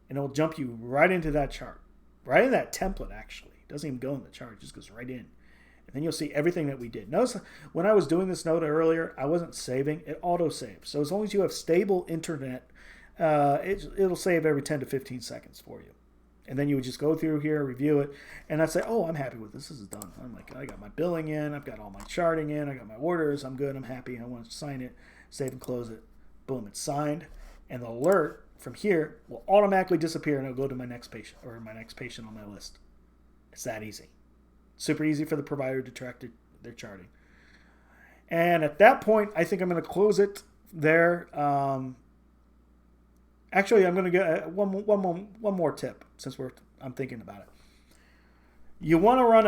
and it will jump you right into that chart, right in that template. Actually, it doesn't even go in the chart; it just goes right in, and then you'll see everything that we did. Notice when I was doing this note earlier, I wasn't saving; it auto saves. So as long as you have stable internet, it'll save every 10 to 15 seconds for you. And then you would just go through here, review it, and I'd say, oh, I'm happy with this. This is done. I'm like, I got my billing in. I've got all my charting in. I got my orders. I'm good. I'm happy. I want to sign it, save and close it. Boom, it's signed. And the alert from here will automatically disappear, and it'll go to my next patient or my next patient on my list. It's that easy. Super easy for the provider to track their charting. And at that point, I think I'm going to close it there. Actually, I'm going to get one more tip since I'm thinking about it. You want to run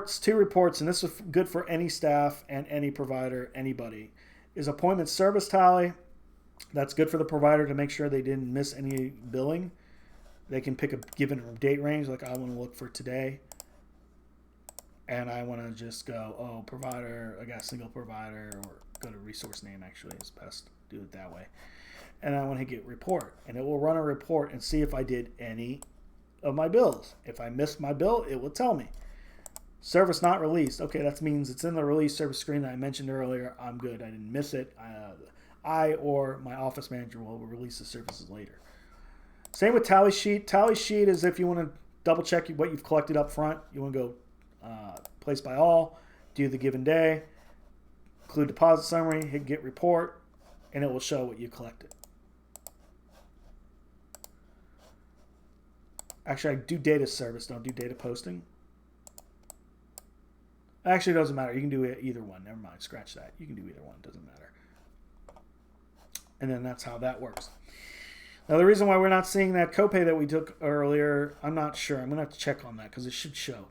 two reports, and this is good for any staff and any provider, anybody, is appointment service tally. That's good for the provider to make sure they didn't miss any billing. They can pick a given date range, like I want to look for today. And I want to just go, oh, provider, I got a single provider, or go to resource name, actually, is best. Do it that way. And I want to get report, and it will run a report and see if I did any of my bills. If I missed my bill, it will tell me. Service not released. Okay, that means it's in the release service screen that I mentioned earlier. I'm good. I didn't miss it. I or my office manager will release the services later. Same with tally sheet. Tally sheet is if you want to double check what you've collected up front. You want to go place by all, do the given day, include deposit summary, hit get report, and it will show what you collected. Actually, I do data service, don't do data posting. Actually, it doesn't matter. You can do either one. Never mind. Scratch that. You can do either one. It doesn't matter. And then that's how that works. Now, the reason why we're not seeing that copay that we took earlier, I'm not sure. I'm going to have to check on that because it should show.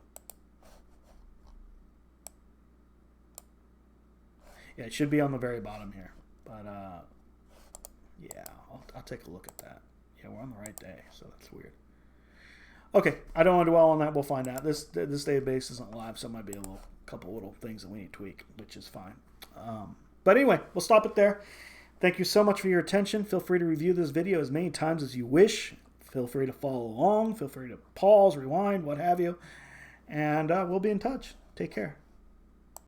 Yeah, it should be on the very bottom here. But, yeah, I'll take a look at that. Yeah, we're on the right day, so that's weird. Okay, I don't want to dwell on that. We'll find out. This database isn't live, so it might be a couple little things that we need to tweak, which is fine. But anyway, we'll stop it there. Thank you so much for your attention. Feel free to review this video as many times as you wish. Feel free to follow along. Feel free to pause, rewind, what have you. And we'll be in touch. Take care.